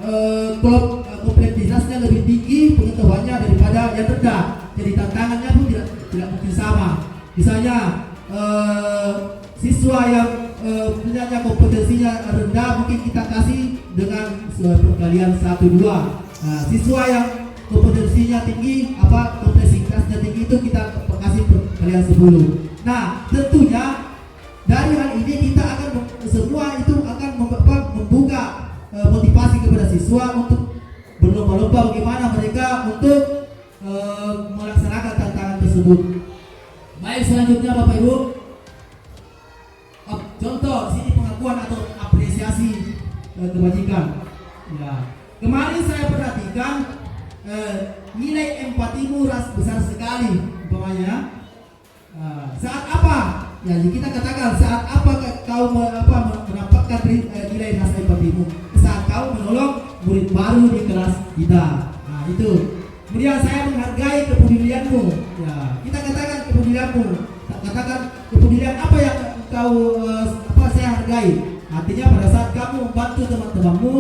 Speaker 1: kompleksitasnya lebih tinggi pengetahuannya daripada yang rendah. Jadi tantangannya pun tidak mungkin sama. Misalnya siswa yang punya kompetensinya rendah mungkin kita kasih dengan perkalian 1-2. Nah, siswa yang kompetensinya tinggi, kompleksitasnya tinggi itu kita kasih perkalian 10. Nah, tentunya dari hal ini kita akan semua itu akan membuka motivasi kepada siswa untuk berlomba-lomba bagaimana mereka untuk melaksanakan tantangan tersebut. Baik, selanjutnya Bapak Ibu, contoh sini pengakuan atau apresiasi kebajikan. Ya, kemarin saya perhatikan nilai empatimu besar sekali, umpamanya. Saat apa? Ya, kita katakan saat apa kau mendapatkan nilai rasa empatimu? Saat kau menolong murid baru di kelas kita. Nah, itu. Kemudian saya menghargai kepedulianmu. Ya, kita katakan kepedulianmu. Katakan kepedulian apa yang kau saya hargai. Artinya pada saat kamu membantu teman-temanmu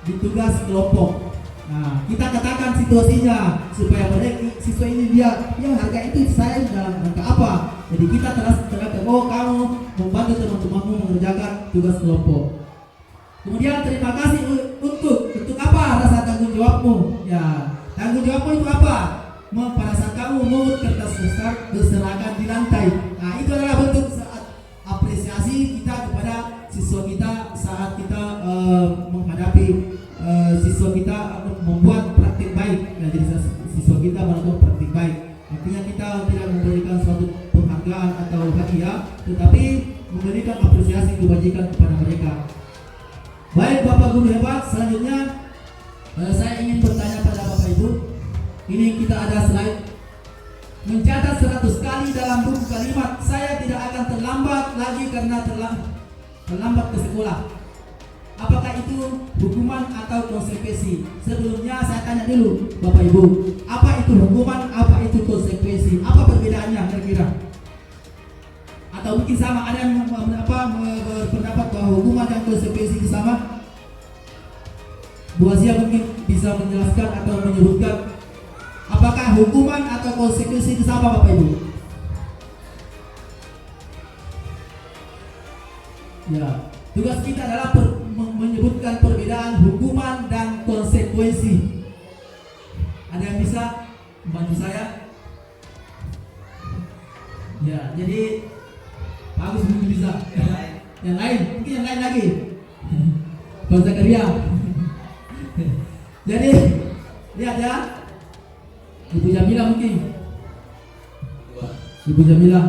Speaker 1: di tugas kelompok. Nah, kita katakan situasinya supaya mereka siswa ini dia harga itu saya dalam rangka apa. Jadi kita terangkan, oh kamu membantu teman-temanmu mengerjakan tugas kelompok. Kemudian terima kasih untuk apa rasa tanggung jawabmu. Ya, tanggung jawabmu itu apa? Pada saat kamu memungut kertas berserakan di lantai. Nah, itu adalah bentuk apresiasi kita kepada siswa kita saat kita menghadapi siswa kita membuat praktik baik. Nah, jadi siswa kita melakukan praktik baik. Artinya kita tidak memberikan suatu penghargaan atau hadiah, tetapi memberikan apresiasi kebajikan kepada mereka. Baik Bapak Guru hebat, selanjutnya saya ingin bertanya pada Bapak Ibu. Ini kita ada slide. Mencatat 100 kali dalam buku kalimat, saya tidak akan terlambat lagi karena terlambat ke sekolah. Apakah itu hukuman atau konsekuensi? Sebelumnya saya tanya dulu Bapak Ibu, apa itu hukuman, apa itu konsekuensi? Apa perbedaannya kira-kira? Atau mungkin sama, ada yang berpendapat bahwa hukuman dan konsekuensi itu sama? Bu Asia mungkin bisa menjelaskan atau menyebutkan apakah hukuman atau konsekuensi itu sama Bapak Ibu? Ya, tugas kita adalah menyebutkan perbedaan hukuman dan konsekuensi. Ada yang bisa membantu saya? Ya, jadi bagus mungkin bisa. Yang lain, mungkin yang lain lagi. Bang Zakaria. Jadi lihat ya, Ibu Jamila mungkin. Ibu Jamila.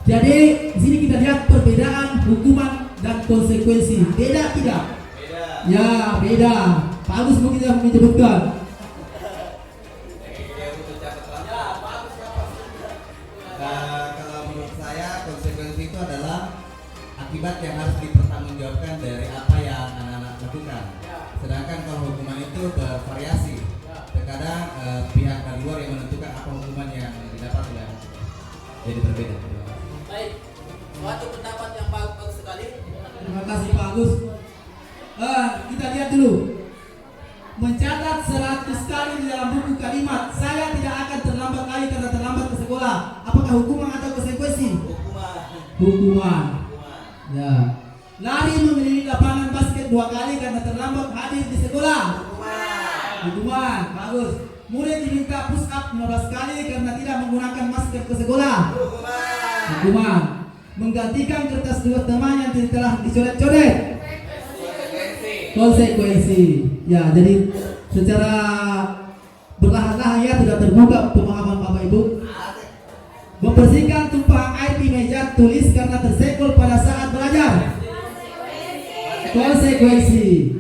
Speaker 1: Jadi di sini kita lihat perbedaan hukuman dan konsekuensi. Beda tidak? Beda. Ya, beda. Pak Agus mungkin yang menyebutkan.
Speaker 3: Kalau menurut saya konsekuensi itu adalah akibat yang harus dipertanggungjawabkan dari apa yang anak-anak lakukan. Sedangkan kalau hukuman itu bervariasi. Terkadang pihak dari luar yang menentukan apa hukuman yang didapat oleh anak. Jadi berbeda.
Speaker 4: Baik, suatu pendapat yang bagus sekali.
Speaker 1: Terima kasih Pak Agus. Kita lihat dulu. Mencatat 100 kali di dalam hukuman atau konsekuensi?
Speaker 4: Hukuman.
Speaker 1: Hukuman.
Speaker 4: Hukuman.
Speaker 1: Ya. Lari mengelilingi lapangan basket 2 kali karena terlambat hadir di sekolah.
Speaker 4: Hukuman.
Speaker 1: Hukuman. Bagus. Murid diminta push up 15 kali karena tidak menggunakan masker ke sekolah.
Speaker 4: Hukuman.
Speaker 1: Hukuman. Menggantikan kertas dua teman yang telah dicoret-coret.
Speaker 4: Konsekuensi.
Speaker 1: Konsekuensi. Ya, jadi secara perlahan-lahan ya sudah terbuka pemahaman Bapak Ibu. Membersihkan tumpahan air di meja tulis karena tersenggol pada saat belajar. Konsekuensi.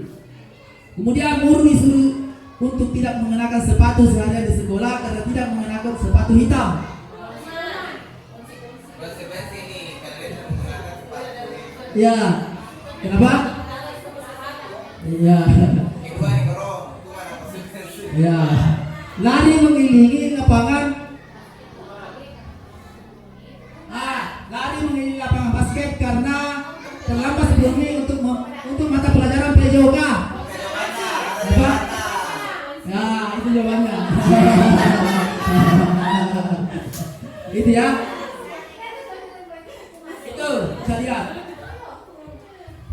Speaker 1: Kemudian guru disuruh untuk tidak mengenakan sepatu seharian di sekolah karena tidak mengenakan sepatu hitam.
Speaker 4: Konsekuensi ini karena dia tidak menggunakan sepatu.
Speaker 1: Ya. Kenapa? Ya.
Speaker 4: Kedua nih korong. Hukuman atau konsekuensi?
Speaker 1: Ya. Lari mengelilingi lapangan. Lari mengelilingi lapangan basket karena terlambat sebelumnya untuk mata pelajaran PJOK. Apa? Ya, itu jawabannya. Itu ya. Itu bisa lihat.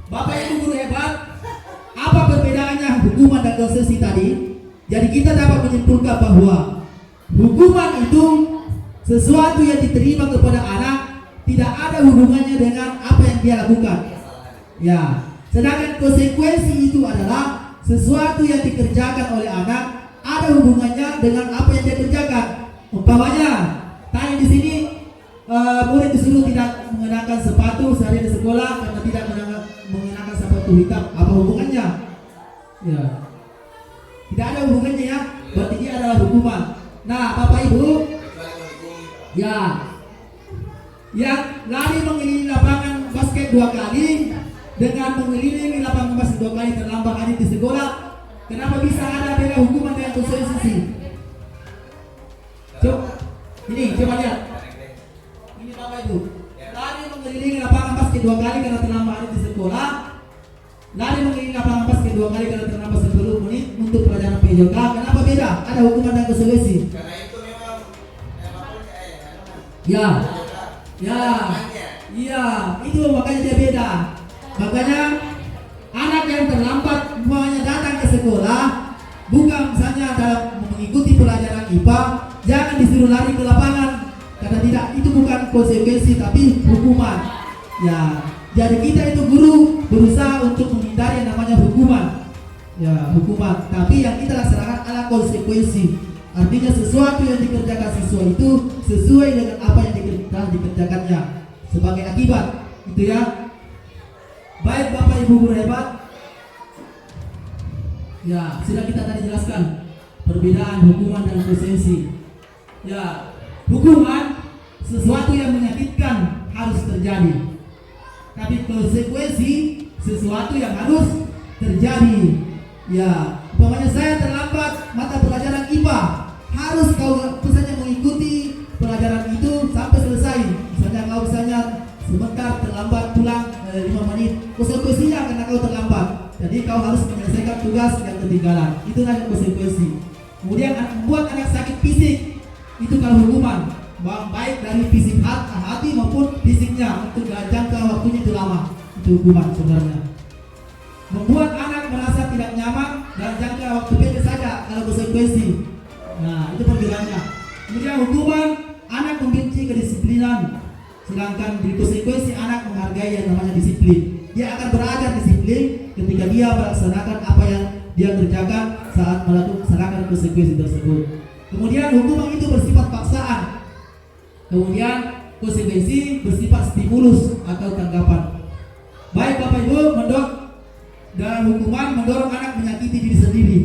Speaker 1: Bapak Ibu guru hebat. Apa perbedaannya hukuman dan konsekuensi tadi? Jadi kita dapat menyimpulkan bahwa hukuman itu sesuatu yang diterima kepada anak tidak ada hubungannya dengan apa yang dia lakukan. Ya, sedangkan konsekuensi itu adalah sesuatu yang dikerjakan oleh anak ada hubungannya dengan apa yang dia kerjakan. Umpamanya, tanya di sini murid disuruh tidak mengenakan sepatu sehari di sekolah karena tidak mengenakan sepatu hitam. Apa hubungannya? Ya, tidak ada hubungannya ya. Berarti dia adalah hukuman. Nah, Bapak Ibu, ya, yang lari mengelilingi lapangan basket 2 kali dengan mengelilingi lapangan basket 2 kali terlambat hadir di sekolah. Kenapa bisa ada beda hukuman dengan konsekuensi? Coba lihat. Ini Bapak Ibu. Lari mengelilingi lapangan basket 2 kali karena terlambat hadir di sekolah. Lari mengelilingi lapangan basket 2 kali karena terlambat 10 menit untuk pelajaran PJOK. Kenapa beda? Ada hukuman dan konsekuensi.
Speaker 4: Karena itu memang
Speaker 1: Ya. Ya. Iya, itu makanya dia beda. Makanya anak yang terlambat semuanya datang ke sekolah bukan misalnya dalam mengikuti pelajaran IPA, jangan disuruh lari ke lapangan karena tidak, itu bukan konsekuensi tapi hukuman. Ya, jadi kita itu guru berusaha untuk menghindari yang namanya hukuman. Ya, hukuman. Tapi yang kita laksanakan adalah konsekuensi. Artinya sesuatu yang dikerjakan siswa itu sesuai dengan apa yang dikerjakannya sebagai akibat. Itu ya. Baik Bapak Ibu guru hebat. Ya, sudah kita tadi jelaskan perbedaan hukuman dan konsekuensi. Ya, hukuman sesuatu yang menyakitkan harus terjadi. Tapi konsekuensi sesuatu yang harus terjadi. Ya, umpamanya saya terlambat mata pelajaran IPA, harus kau misalnya mengikuti pelajaran itu sampai selesai. Misalnya kau sebentar terlambat pulang 5 menit, konsekuensinya karena kau terlambat. Jadi kau harus menyelesaikan tugas yang ketinggalan. Itu adalah konsekuensi. Kemudian membuat anak sakit fisik, itu kalau hukuman, baik dari fisik hati maupun fisiknya, untuk jangka waktunya itu lama. Itu hukuman sebenarnya. Membuat anak merasa tidak nyaman dan jangka waktu pendek saja kalau konsekuensi. Nah, itu perbedaannya. Kemudian hukuman, anak membenci kedisiplinan, sedangkan di konsekuensi anak menghargai yang namanya disiplin. Dia akan belajar disiplin ketika dia melaksanakan apa yang dia kerjakan saat melaksanakan konsekuensi tersebut. Kemudian hukuman itu bersifat paksaan. Kemudian konsekuensi bersifat stimulus atau tanggapan. Baik Bapak Ibu, dalam hukuman mendorong anak menyakiti diri sendiri,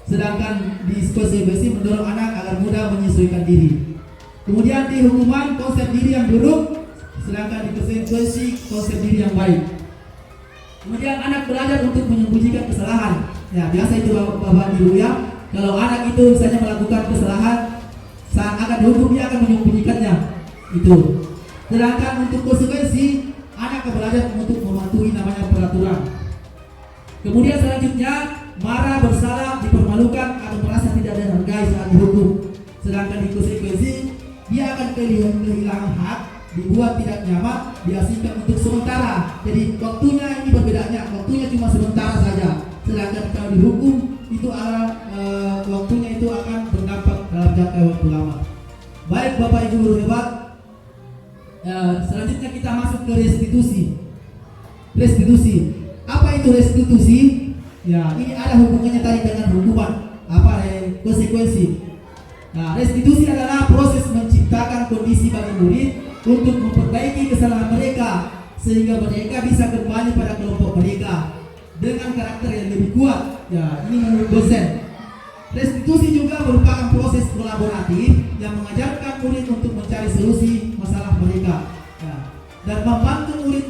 Speaker 1: sedangkan di konsekuensi mendorong anak agar mudah menyesuaikan diri. Kemudian di hukuman konsep diri yang buruk, sedangkan di konsekuensi konsep diri yang baik. Kemudian anak belajar untuk menyembunyikan kesalahan. Ya, biasa itu Bapak Ibu ya. Kalau anak itu misalnya melakukan kesalahan, saat akan dihukum dia akan menyembunyikannya. Itu. Sedangkan untuk konsekuensi, anak akan belajar untuk mematuhi namanya peraturan. Kemudian selanjutnya, marah, bersalah, dipermalukan atau merasa tidak dihargai saat dihukum. Sedangkan di konsekuensi, dia akan kehilangan hak, dibuat tidak nyaman, diasingkan untuk sementara. Jadi waktunya ini berbedanya, waktunya cuma sementara saja. Sedangkan kalau dihukum itu waktunya itu akan berdampak dalam jangka waktu lama. Baik Bapak Ibu guru hebat, selanjutnya kita masuk ke restitusi. Restitusi, apa itu restitusi? Ya, ini ada hubungannya tadi dengan hukuman, konsekuensi. Nah, restitusi adalah proses menciptakan kondisi bagi murid untuk memperbaiki kesalahan mereka sehingga mereka bisa kembali pada kelompok mereka dengan karakter yang lebih kuat. Ya, ini menurut dosen. Restitusi juga merupakan proses kolaboratif yang mengajarkan murid untuk mencari solusi masalah mereka, ya, dan membantu murid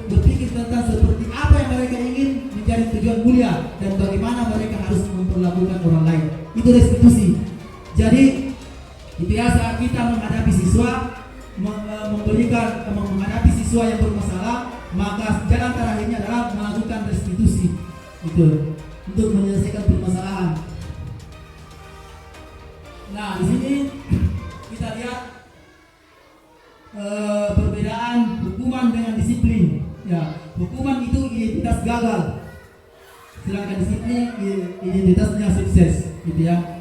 Speaker 1: berpikir tentang seperti apa yang mereka ingin menjadi tujuan mulia dan bagaimana mereka harus memperlakukan orang lain. Itu restitusi. Jadi biasa kita menghadapi siswa, menghadapi siswa yang bermasalah, maka jalan terakhirnya adalah melakukan restitusi, itu untuk menyelesaikan permasalahan. Nah, di sini kita lihat perbedaan hukuman dengan disiplin. Ya, hukuman itu identitas gagal, sedangkan disiplin identitasnya sukses, gitu ya.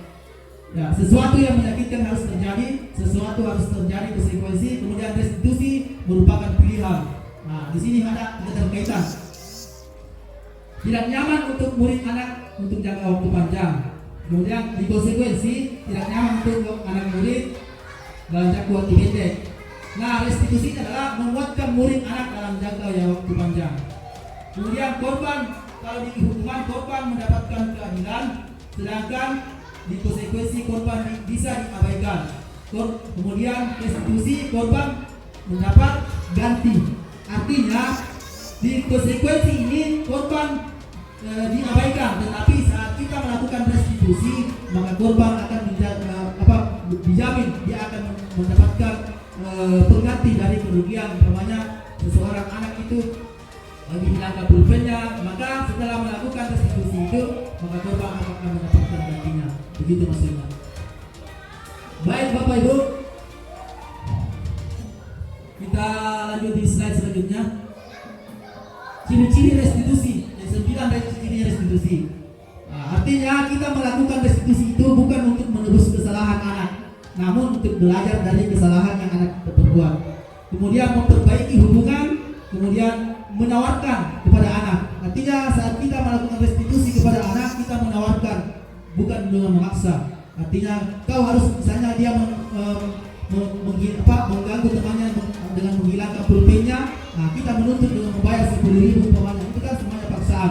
Speaker 1: Ya, sesuatu yang menyakitkan harus terjadi, sesuatu harus terjadi konsekuensi, kemudian restitusi merupakan pilihan. Nah, di sini ada keterkaitan. Tidak nyaman untuk murid anak untuk jangka waktu panjang. Kemudian di konsekuensi tidak nyaman untuk anak murid dalam jangka waktu pendek. Nah, restitusi adalah menguatkan murid anak dalam jangka waktu panjang. Kemudian korban, kalau di hukuman korban mendapatkan keadilan, sedangkan di konsekuensi korban bisa diabaikan. Kemudian restitusi korban mendapat ganti. Artinya di konsekuensi ini korban diabaikan, tetapi saat kita melakukan restitusi maka korban akan dijamin dia akan mendapatkan pengganti dari kerugian. Umpamanya seseorang anak itu dihilangkan pulpennya, maka setelah melakukan restitusi itu maka korban akan mendapatkan gantinya. Begitu maksudnya. Baik Bapak Ibu, kita lanjut di slide selanjutnya. Ciri-ciri restitusi, yang 9 ciri restitusi. Nah, artinya kita melakukan restitusi itu bukan untuk menebus kesalahan anak, namun untuk belajar dari kesalahan yang anak perbuat. Kemudian memperbaiki hubungan, kemudian menawarkan kepada anak. Artinya saat kita melakukan restitusi kepada anak, kita menawarkan, bukan dengan memaksa. Artinya kau harus, misalnya dia mengganggu temannya dengan menghilangkan pulpennya, nah kita menuntut dengan membayar 10.000 umpamanya, itu kan semuanya paksaan.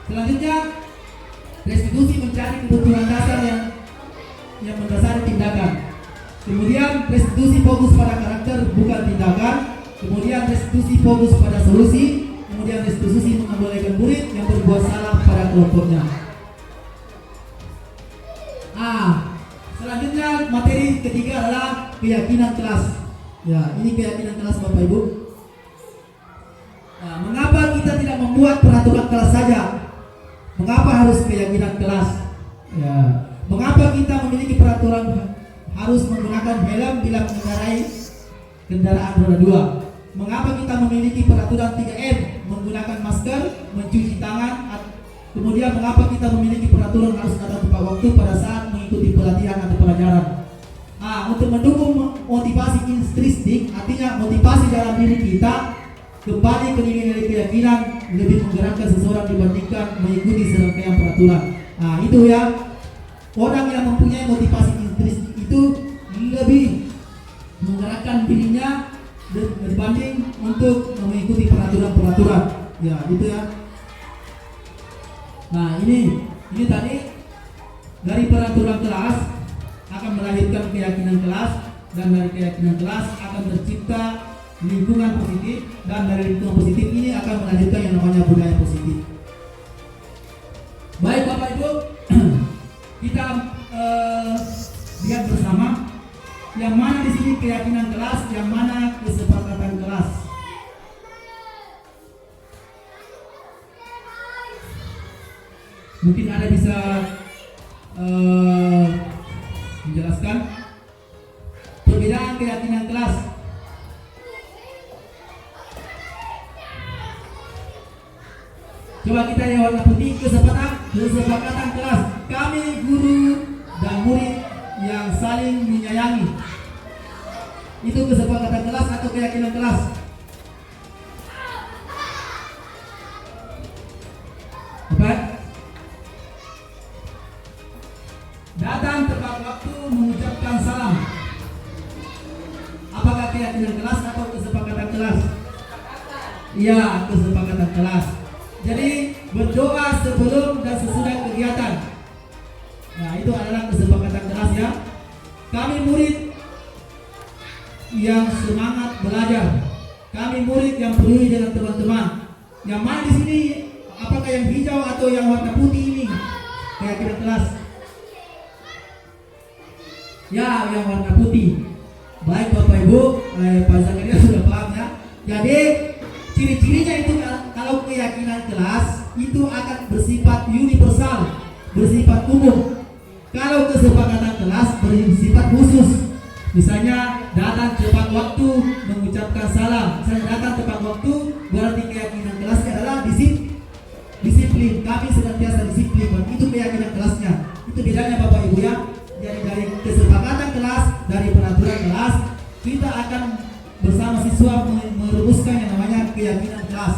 Speaker 1: Selanjutnya restitusi mencari kebutuhan dasar yang mendasari tindakan. Kemudian restitusi fokus pada karakter bukan tindakan. Kemudian restitusi fokus pada solusi. Kemudian restitusi mengabaikan murid yang berbuat salah pada kelompoknya. Selanjutnya materi ketiga adalah keyakinan kelas. Ya, ini keyakinan kelas Bapak Ibu. Nah, mengapa kita tidak membuat peraturan kelas saja? Mengapa harus keyakinan kelas? Ya, mengapa kita memiliki peraturan harus menggunakan helm bila mengendarai kendaraan roda 2? Mengapa kita memiliki peraturan 3M, menggunakan masker, mencuci tangan? Kemudian mengapa kita memiliki peraturan harus datang tepat waktu pada saat mengikuti pelatihan atau pelajaran? Untuk mendukung motivasi intrinsik, artinya motivasi dalam diri kita kembali ke nilai-nilai keyakinan, lebih menggerakkan seseorang dibandingkan mengikuti serangkaian peraturan. Itu ya, orang yang mempunyai motivasi intrinsik itu lebih menggerakkan dirinya berbanding untuk mengikuti peraturan-peraturan. Ya, itu ya. Nah, ini tadi dari peraturan kelas akan melahirkan keyakinan kelas, dan dari keyakinan kelas akan tercipta lingkungan positif, dan dari lingkungan positif ini akan melahirkan yang namanya budaya positif. Baik Bapak Ibu, kita lihat bersama yang mana di sini keyakinan kelas, yang mana kesepakatan kelas. Mungkin ada bisa menjelaskan perbedaan dengan keyakinan kelas. Coba kita yang warna putih, kesepakatan kelas. Kami guru dan murid yang saling menyayangi. Itu kesepakatan kelas atau keyakinan kelas. Apa? Datang tepat waktu mengucapkan salam. Apakah keyakinan kelas atau kesepakatan kelas? Iya, kesepakatan kelas. Jadi berdoa sebelum dan sesudah kegiatan. Nah, itu adalah kesepakatan kelas ya. Kami murid yang semangat belajar. Kami murid yang peduli dengan teman-teman. Yang mana di sini? Apakah yang hijau atau yang warna putih ini? Keyakinan kelas. Ya, yang warna putih. Baik Bapak Ibu, Pak Zakaria sudah paham ya. Jadi ciri-cirinya itu kalau keyakinan kelas itu akan bersifat universal, bersifat umum. Kalau kesepakatan kelas bersifat khusus. Misalnya datang tepat waktu mengucapkan salam. Misalnya datang tepat waktu berarti keyakinan kelasnya adalah disiplin. Kami senantiasa disiplin. Itu keyakinan kelasnya. Itu bedanya Bapak Ibu ya. Jadi dari kesepakatan kelas, dari peraturan kelas, kita akan bersama siswa merumuskan yang namanya keyakinan kelas.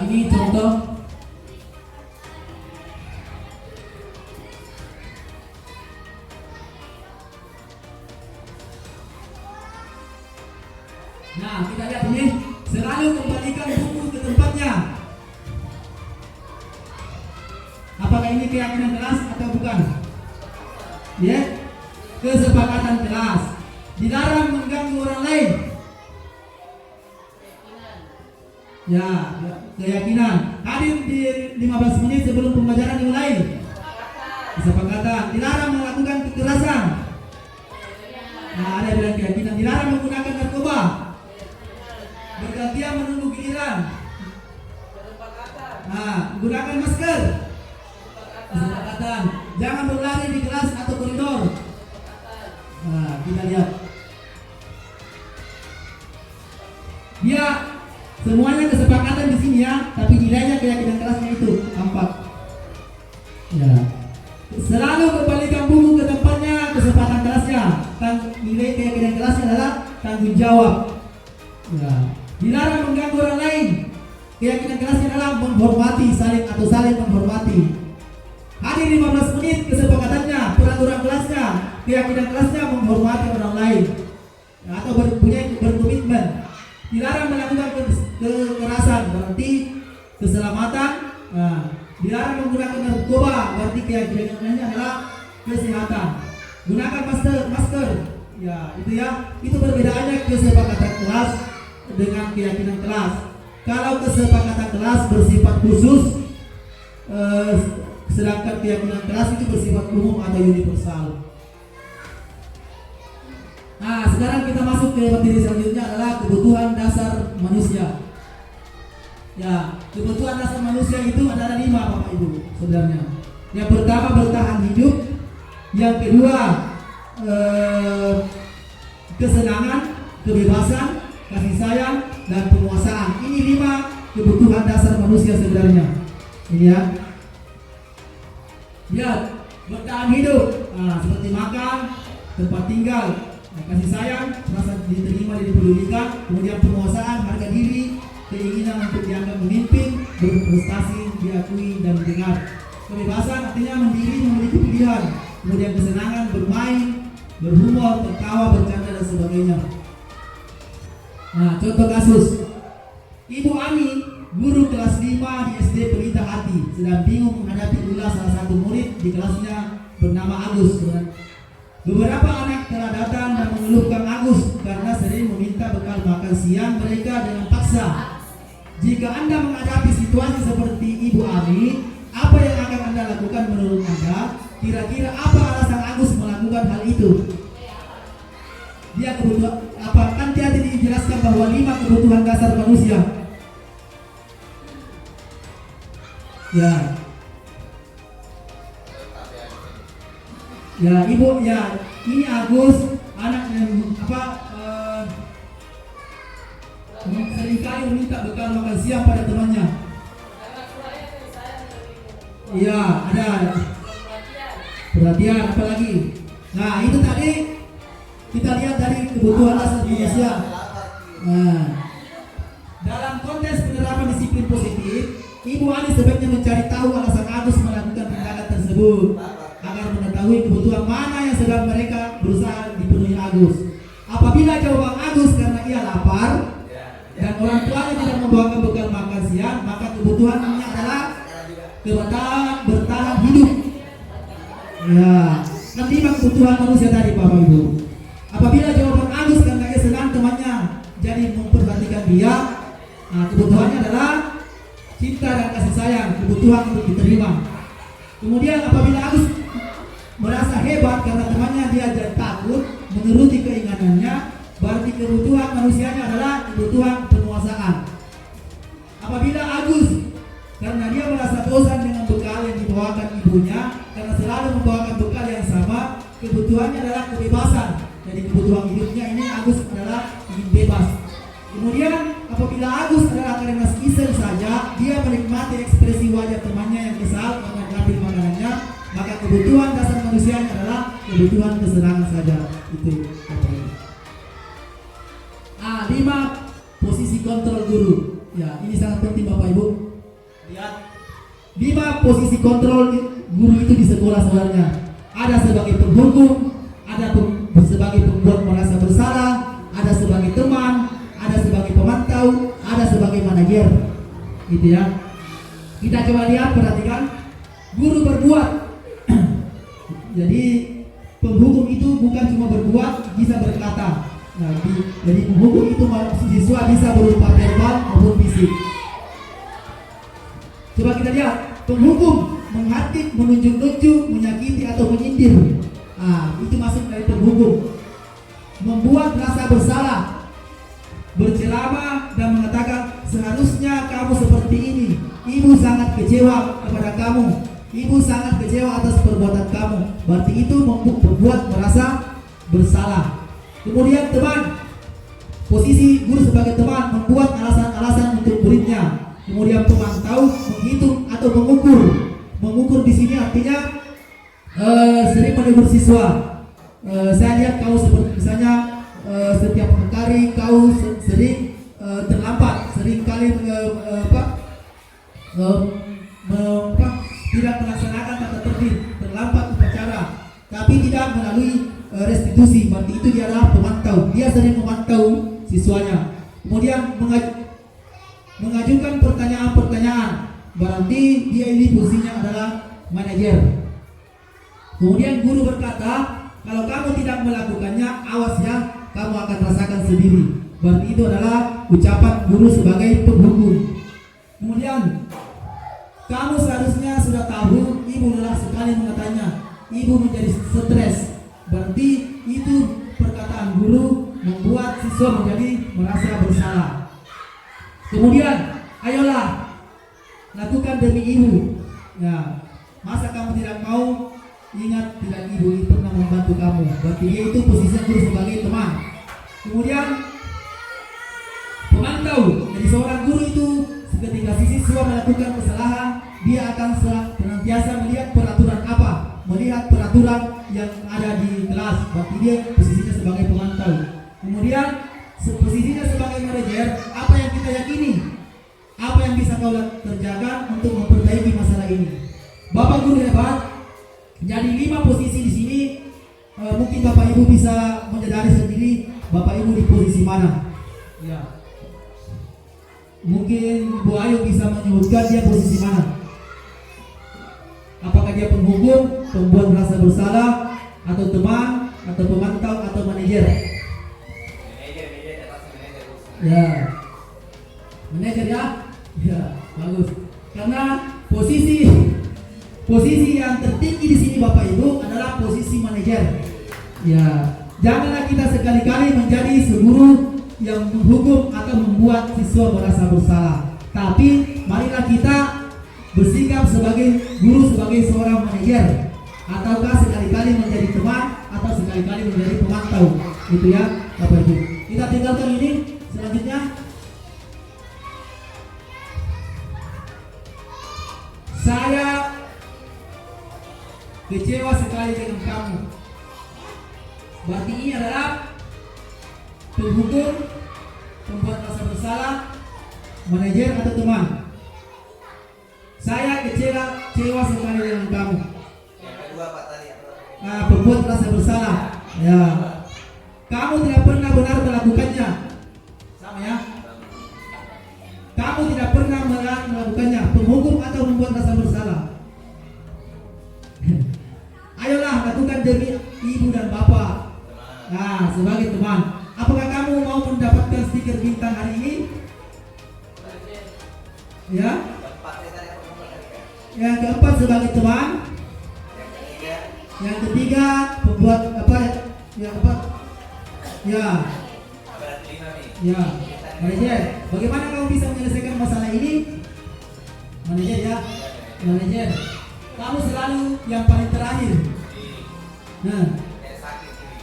Speaker 1: Ini contoh. Nah, kita lihat ini. Selalu kembalikan buku ke tempatnya. Apakah ini keyakinan kelas atau bukan? Ya, kesepakatan kelas. Dilarang mengganggu orang lain. Ya, keyakinan. Hadir di 15 menit sebelum pembelajaran dimulai. Kesepakatan. Dilarang melakukan kekerasan. Nah, ada bilang keyakinan. Dilarang menggunakan narkoba. Bergantian menunggu giliran. Nah, gunakan masker. Kesepakatan. Jangan berlari di kelas atau koridor. Nah, kita lihat. Dia semuanya kesepakatan di sini ya, tapi nilainya keyakinan kelasnya itu 4. Ya. Selalu kembalikan buku ke tempatnya, kesepakatan kelasnya. Nilai keyakinan kelasnya adalah tanggung jawab. Ya. Dilarang mengganggu orang lain. Keyakinan kelasnya adalah menghormati, saling menghormati. Hadir 15 menit, kesepakatannya, peraturan kelasnya, keyakinan kelasnya menghormati orang lain ya, atau berkomitmen. Dilarang melakukan kekerasan, berarti keselamatan. Nah, dilarang menggunakan narkoba, berarti keyakinan kelasnya adalah kesehatan. Gunakan masker. Ya, itu ya. Itu perbedaannya kesepakatan kelas dengan keyakinan kelas. Kalau kesepakatan kelas bersifat khusus, sedangkan keyakinan kelas itu bersifat umum atau universal. Nah, sekarang kita masuk ke materi selanjutnya adalah kebutuhan dasar manusia. Ya, kebutuhan dasar manusia itu ada 5 Bapak Ibu sebenarnya. Yang pertama bertahan hidup, yang kedua kesenangan, kebebasan, kasih sayang, dan penguasaan. Ini 5 kebutuhan dasar manusia sebenarnya. Ini ya. Ya, bertahan hidup, seperti makan, tempat tinggal, kasih sayang, merasa diterima dan dipedulikan, kemudian penguasaan, harga diri, keinginan untuk dianggap memimpin, berprestasi, diakui dan didengar. Kebebasan artinya mandiri, memiliki pilihan, kemudian kesenangan, bermain, berhumor, tertawa, bercanda dan sebagainya. Nah, contoh kasus, Ibu Ani, guru kelas 5 di SD Pelita Hati, sedang bingung menghadapi ulah salah satu murid di kelasnya bernama Agus. Beberapa anak telah datang dan mengeluhkan Agus karena sering meminta bekal makan siang mereka dengan paksa. Jika Anda menghadapi situasi seperti Ibu Ani, apa yang akan Anda lakukan menurut Anda? Kira-kira apa alasan Agus melakukan hal itu? Dia kebutuhan apa? Kan tadi dijelaskan bahwa 5 kebutuhan dasar manusia. Ya. Ya ibu, ya ini Agus, anak yang seringkali meminta bekal makan siang pada temannya. Iya, ada perhatian, apa lagi? Nah itu tadi kita lihat dari kebutuhan asal manusia. Nah, dalam konteks penerapan disiplin positif, Ibu Ani sebaiknya mencari tahu alasan Agus melakukan tindakan tersebut agar mengetahui kebutuhan mana yang sedang mereka berusaha dipenuhi Agus. Apabila jawaban Agus karena ia lapar dan orang tuanya tidak membawakan bekal makan siang, maka kebutuhannya adalah bertahan hidup. Ya, kan lima kebutuhan manusia tadi Bapak Ibu. Apabila jawaban Agus karena ia senang temannya jadi memperhatikan dia, nah kebutuhannya adalah cinta dan kasih sayang, kebutuhan untuk diterima. Kemudian apabila Agus merasa hebat karena temannya dia jadi takut menuruti keinginannya, berarti kebutuhan manusianya adalah kebutuhan penguasaan. Apabila Agus karena dia merasa bosan dengan bekal yang dibawakan ibunya karena selalu membawakan bekal yang sama, kebutuhannya adalah kebebasan. Jadi kebutuhan hidupnya ini Agus adalah ingin bebas. Kemudian apabila Agus adalah karena iseng saja, dia menikmati ekspresi wajah temannya yang kesal karena diambil makanannya, maka kebutuhan dasar manusianya adalah kebutuhan kesenangan saja. Itu apa ini? 5 posisi kontrol guru. Ya, ini sangat penting Bapak Ibu. Lihat 5 posisi kontrol guru itu di sekolah sebenarnya. Ada sebagai penghukum, ada sebagai pembuat merasa bersalah, ada sebagai teman, ada sebagai pemantau, ada sebagai manajer. Gitu ya. Kita coba lihat, perhatikan. Guru berbuat. Jadi penghukum itu bukan cuma berbuat, bisa berkata. Nah, jadi penghukum itu siswa bisa berupa verbal maupun fisik. Coba kita lihat, penghukum menghatik, menunjuk-nunjuk, menyakiti atau menyindir. Itu masuk dari penghukum. Membuat rasa bersalah, berceramah dan mengatakan seharusnya kamu seperti ini. Ibu sangat kecewa kepada kamu. Ibu sangat kecewa atas perbuatan kamu. Berarti itu membuat merasa bersalah. Kemudian teman, posisi guru sebagai teman membuat alasan-alasan untuk muridnya. Kemudian pemantau, menghitung atau mengukur. Mengukur di sini artinya sering menegur siswa. Saya lihat kau seperti misalnya setiap hari kau sering terlambat, sering kali tidak melaksanakan tata tertib, terlambat upacara, tapi tidak melalui restitusi. Berarti itu dia adalah pemantau. Dia sering memantau siswanya. Kemudian mengajukan pertanyaan-pertanyaan. Berarti dia ini posisinya adalah manajer. Kemudian guru berkata, kalau kamu tidak melakukannya, awas ya, kamu akan rasakan sendiri. Berarti itu adalah ucapan guru sebagai penghukum. Kemudian kamu seharusnya sudah tahu, ibu lelah sekali mengatanya, ibu menjadi stres. Berarti itu perkataan guru membuat siswa menjadi merasa bersalah. Kemudian, ayolah lakukan demi ibu. Ya, masa kamu tidak mau? Ingat, tidak ibu itu pernah membantu kamu. Berarti dia itu posisinya guru sebagai teman. Kemudian pemantau. Jadi seorang guru itu ketika siswa melakukan kesalahan, dia akan senantiasa melihat peraturan apa, melihat peraturan yang ada di kelas. Berarti dia posisinya sebagai pemantau. Kemudian posisinya sebagai manajer, apa yang kita yakini, apa yang bisa kau kerjakan untuk memperbaiki masalah ini. Bapak guru hebat. Jadi 5 posisi di sini. Mungkin Bapak Ibu bisa menyadari sendiri Bapak Ibu di posisi mana. Ya. Mungkin Bu Ayu bisa menyebutkan dia posisi mana. Apakah dia penghukum, pembuat rasa bersalah, atau teman, atau pemantau, atau manajer? Ya, manajer ya, ya bagus. Karena posisi yang tertinggi di sini Bapak Ibu adalah posisi manajer. Ya, janganlah kita sekali-kali menjadi guru yang menghukum atau membuat siswa merasa bersalah. Tapi marilah kita bersikap sebagai guru, sebagai seorang manajer, ataukah sekali-kali sekali-kali menjadi teman atau sekali-kali menjadi pemantau, gitu ya, Bapak Ibu. Kita tinggalkan ini. Selanjutnya, saya kecewa sekali dengan kamu. Berarti ini adalah penghukum, pembuat rasa bersalah, manajer atau teman. Saya kecewa sekali dengan kamu.
Speaker 4: Yang kedua Pak tadi.
Speaker 1: Pembuat rasa bersalah. Ya. Kamu tidak pernah benar melakukannya. Sama ya. Kamu tidak pernah benar melakukannya. Penghukum atau membuat rasa bersalah. Ayolah lakukan demi ibu dan bapak. Nah, sebagai teman. Apakah kamu mau mendapatkan stiker bintang hari ini? Ya. Yang keempat sebagai teman. Yang ketiga pembuat apa? Yang keempat. Ya. Ya. Manajer, bagaimana kamu bisa menyelesaikan masalah ini? Manajer ya. Manajer, kamu selalu yang paling terakhir.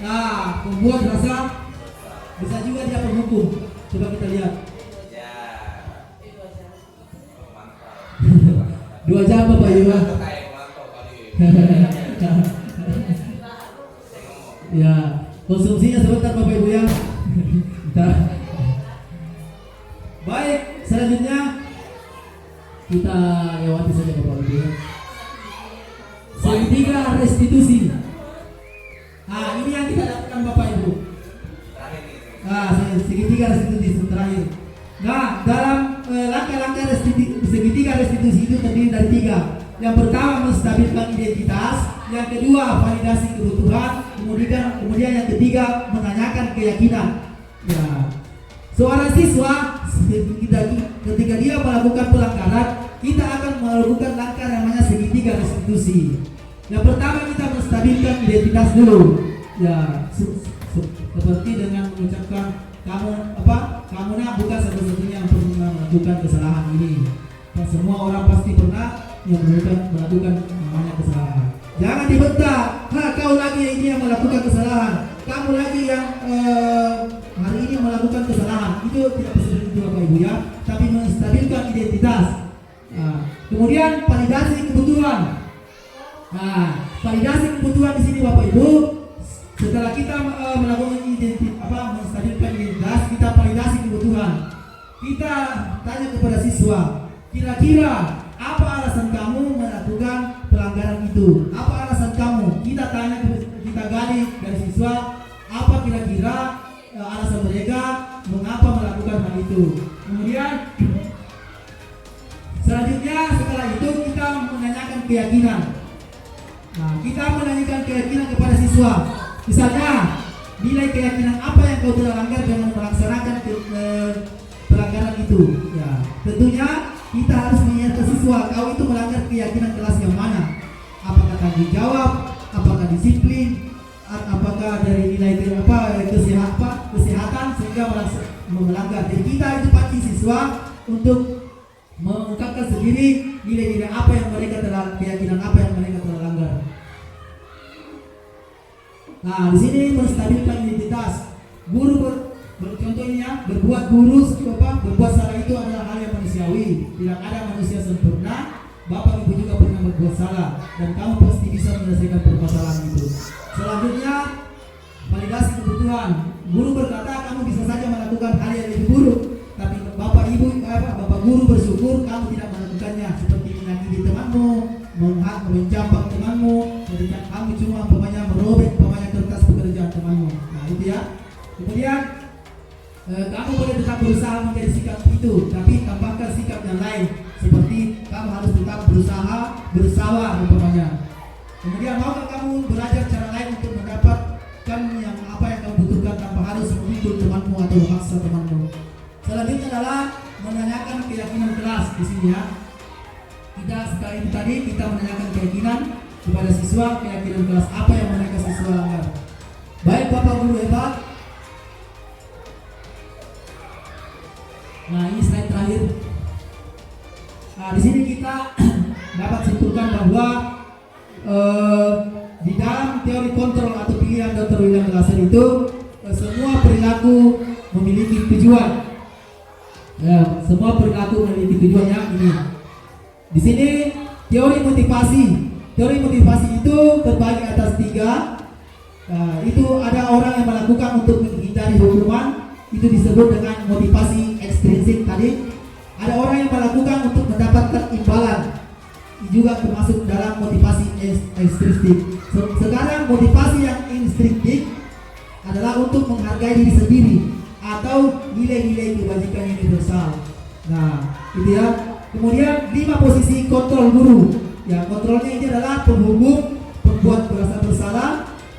Speaker 1: Nah, pembuat rasa bisa juga dia penghukum. Coba kita lihat. 2 jam Bapak Ibu. Ya, konsumsinya sebentar Bapak Ibu ya. Baik, selanjutnya kita lewati saja Bapak Ibu ya. Segitiga restitusi. Nah, ini yang kita lakukan Bapak Ibu. Nah, segitiga restitusi terakhir. Nah, dalam langkah-langkah segitiga restitusi itu terdiri dari 3. Yang pertama menstabilkan identitas, yang kedua validasi kebutuhan, kemudian yang ketiga menanyakan keyakinan. Ya, seorang siswa ketika dia melakukan pelanggaran, kita akan melakukan langkah namanya segitiga restitusi. Yang pertama kita menstabilkan identitas dulu. Ya, seperti dengan mengucapkan kamu bukan satu-satunya yang pernah melakukan kesalahan ini. Semua orang pasti pernah yang melakukan namanya kesalahan. Jangan dibentak, kau lagi ini yang melakukan kesalahan, kamu lagi yang hari ini melakukan kesalahan. Itu tidak seperti itu Bapak Ibu ya, tapi menstabilkan identitas. Kemudian validasi kebutuhan. Validasi kebutuhan di sini Bapak Ibu. Setelah kita melakukan menstabilkan identitas, kita validasi kebutuhan. Kita tanya kepada siswa, kira-kira apa alasan kamu melakukan pelanggaran itu? Apa alasan kamu? Kita tanya, kita gali dari siswa, apa kira-kira alasan mereka mengapa melakukan hal itu. Kemudian selanjutnya setelah itu kita menanyakan keyakinan. Nah, kita menanyakan keyakinan kepada siswa. Misalnya, nilai keyakinan apa yang kau telah langgar dengan melaksanakan pelanggaran itu. Ya, tentunya kita harus menanya ke siswa, kau itu melanggar keyakinan kelas yang mana? Apakah tanggung jawab, apakah disiplin, apakah dari nilai kesehatan sehingga melanggar. Jadi kita itu pancing siswa untuk mengungkapkan sendiri nilai-nilai apa yang mereka telah, keyakinan apa yang mereka telah langgar. Nah, di sini menstabilkan identitas. Guru contohnya berbuat berbuat salah itu adalah hal yang manusiawi. Tidak ada manusia sempurna. Bapak Ibu juga pernah berbuat salah dan kamu pasti bisa menyelesaikan permasalahan itu. Selanjutnya validasi kebutuhan. Guru berkata kamu bisa saja melakukan hal yang lebih buruk, tapi Bapak Guru bersyukur kamu tidak melakukannya, seperti menyakiti temanmu, mencapak temanmu, ketika kamu cuma merobek kertas pekerjaan temanmu. Nah, itu ya. Kemudian kamu boleh tetap berusaha menjadi sikap itu, tapi tambahkan sikap yang lain, seperti kamu harus tetap berusaha bersabar umpamanya. Kemudian maukah kamu belajar cara lain untuk mendapatkan yang apa yang kamu butuhkan tanpa harus mengikut temanmu atau memaksa temanmu. Selanjutnya adalah menanyakan keyakinan kelas di sini ya. Kita sekali tadi kita menanyakan keyakinan kepada siswa, keyakinan kelas apa yang mereka siswa langgar. Baik Bapak Guru hebat. Nah, ini slide terakhir. Nah, di sini kita dapat simpulkan bahwa di dalam teori kontrol atau pilihan Dr. William Glasser itu semua perilaku memiliki tujuan. Ya, semua perilaku memiliki tujuannya ini. Di sini teori motivasi. Teori motivasi itu terbagi atas 3. Itu ada orang yang melakukan untuk menghindari hukuman, itu disebut dengan motivasi ekstrinsik tadi. Ada orang yang melakukan untuk mendapatkan imbalan, juga termasuk dalam motivasi ekstrinsik. Sekarang motivasi yang instinktif adalah untuk menghargai diri sendiri atau nilai-nilai kebajikan universal. Nah, itu ya. Kemudian 5 posisi kontrol guru. Ya, kontrolnya ini adalah penghukum, pembuat merasa bersalah,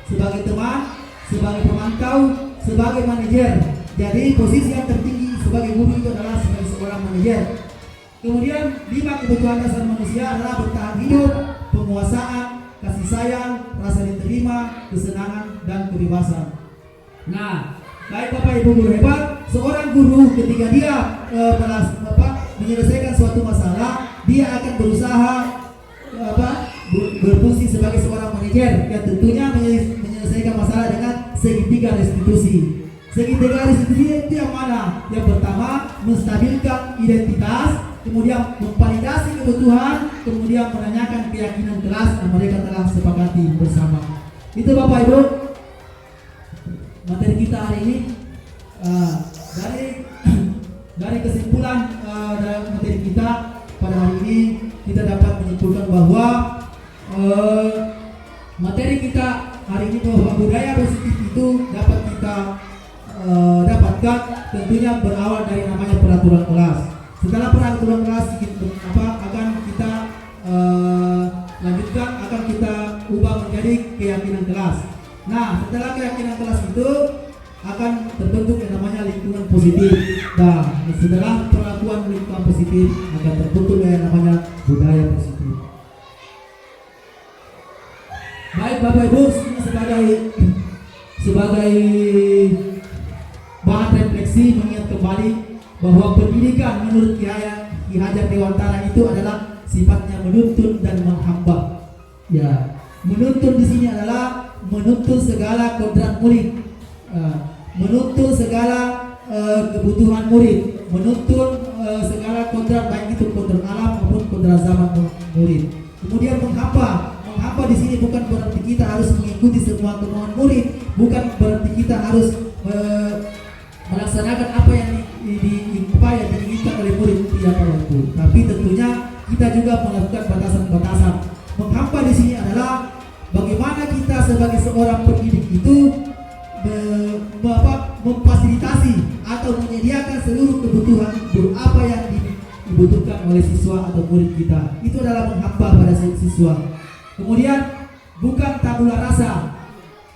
Speaker 1: sebagai teman, sebagai pemantau, sebagai manajer. Jadi posisi yang tertinggi sebagai guru itu adalah sebagai seorang manajer. Kemudian 5 kebutuhan dasar manusia adalah bertahan hidup, penguasaan, kasih sayang, rasa diterima, kesenangan, dan kebebasan. Nah, baik Bapak Ibu guru hebat, seorang guru ketika dia menyelesaikan suatu masalah, dia akan berusaha berfungsi sebagai seorang manajer yang tentunya menyelesaikan masalah dengan segitiga restitusi. Segitiga restitusi itu yang mana? Yang pertama, menstabilkan identitas, kemudian memvalidasi kebutuhan, kemudian menanyakan keyakinan kelas yang mereka telah sepakati bersama. Itu Bapak Ibu materi kita hari ini. Dari kesimpulan dalam materi kita pada hari ini, kita dapat menyimpulkan bahwa materi kita hari ini bahwa budaya positif itu dapat kita dapatkan tentunya berawal dari namanya peraturan kelas. Setelah peraturan kelas akan kita lanjutkan, akan kita ubah menjadi keyakinan kelas. Nah, setelah keyakinan kelas itu akan terbentuk yang namanya lingkungan positif. Nah, setelah perlakuan lingkungan positif akan terbentuk yang namanya budaya positif. Baik Bapak Ibu, sebagai bahan refleksi mengingat kembali bahwa pendidikan menurut Ki Hajar Dewantara itu adalah sifatnya menuntun dan menghamba. Ya, menuntun di sini adalah menuntun segala kodrat murid, menuntun segala kebutuhan murid, menuntun segala kodrat baik itu kodrat alam maupun kodrat zaman murid. Kemudian menghamba di sini bukan berarti kita harus mengikuti semua kemauan murid, bukan berarti kita harus melaksanakan apa yang diinginkan oleh murid, tidak perlu. Tapi tentunya kita juga melakukan batasan-batasan. Menghamba di sini adalah bagaimana kita sebagai seorang pendidik itu memfasilitasi atau menyediakan seluruh kebutuhan apa yang dibutuhkan oleh siswa atau murid kita. Itu adalah menghamba pada siswa. Kemudian bukan tabula rasa.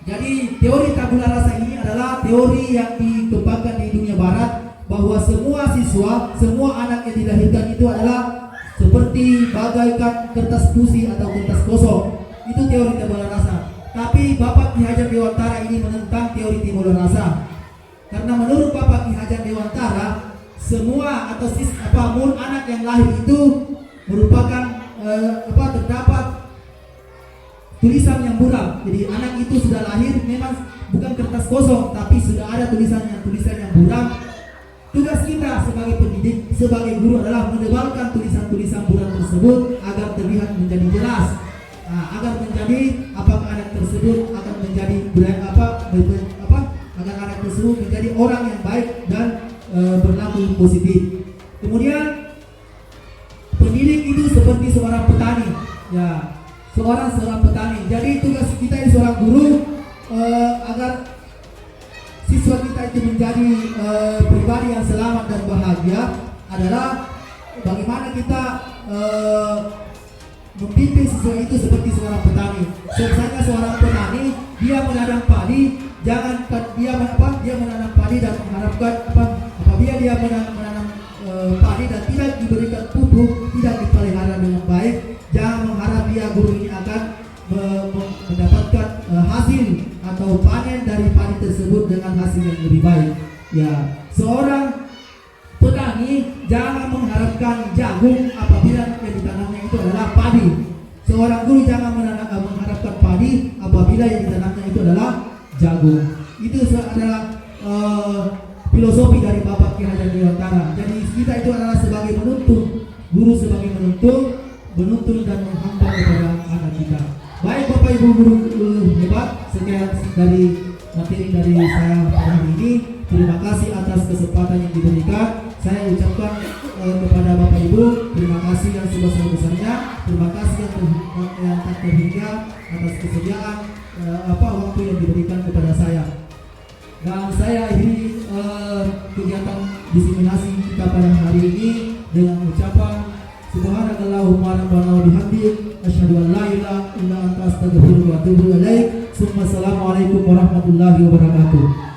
Speaker 1: Jadi teori tabula rasa ini adalah teori yang dikembangkan di dunia barat, bahwa semua siswa, semua anak yang dilahirkan itu adalah seperti bagaikan kertas pusi atau kertas kosong. Itu teori tabula rasa. Tapi Bapak Ki Hajar Dewantara ini menentang teori tabula rasa. Karena menurut Bapak Ki Hajar Dewantara, semua atau anak yang lahir itu merupakan terdapat tulisan yang buram. Jadi anak itu sudah lahir memang bukan kertas kosong, tapi sudah ada tulisan yang buram. Tugas kita sebagai pendidik, sebagai guru adalah menebalkan tulisan-tulisan buram tersebut agar terlihat menjadi jelas. Agar menjadi apakah anak tersebut akan menjadi agar anak tersebut menjadi orang yang baik dan berlaku positif. Kemudian pendidik itu seperti seorang petani. Ya, seorang petani. Jadi tugas kita ini seorang guru agar siswa kita itu menjadi pribadi yang selamat dan bahagia adalah bagaimana kita membimbing siswa itu seperti seorang petani. Misalnya seorang petani dia menanam padi, jangan dia menanam padi dan mengharapkan apabila dia menanam padi dan tidak diberikan pupuk, tidak dipelihara dengan baik, jangan mengharap dia guru ini akan mendapatkan hasil atau panen dari padi tersebut dengan hasil yang lebih baik. Ya, seorang petani jangan mengharapkan jagung apabila yang ditanamnya itu adalah padi. Seorang guru jangan mengharapkan padi apabila apabila yang ditanamnya itu adalah jagung. Itu adalah filosofi dari Bapak Ki Hajar Dewantara. Jadi kita itu adalah sebagai penuntun, guru sebagai menuntun dan menghamba kepada anak kita. Baik Bapak Ibu guru hebat, sekian dari materi dari saya pada hari ini. Terima kasih atas kesempatan yang diberikan. Saya ucapkan kepada Bapak Ibu terima kasih yang sebesar-besarnya. Terima kasih yang tak terhingga atas kesediaan waktu yang diberikan kepada saya. Dan saya akhiri kegiatan diseminasi kita pada hari ini dengan ucapan Subhanakallahumma rabbana wa bihamdik asyhadu an la ilaha illa anta astaghfiruka wa atubu ilaik. Assalamualaikum warahmatullahi wabarakatuh.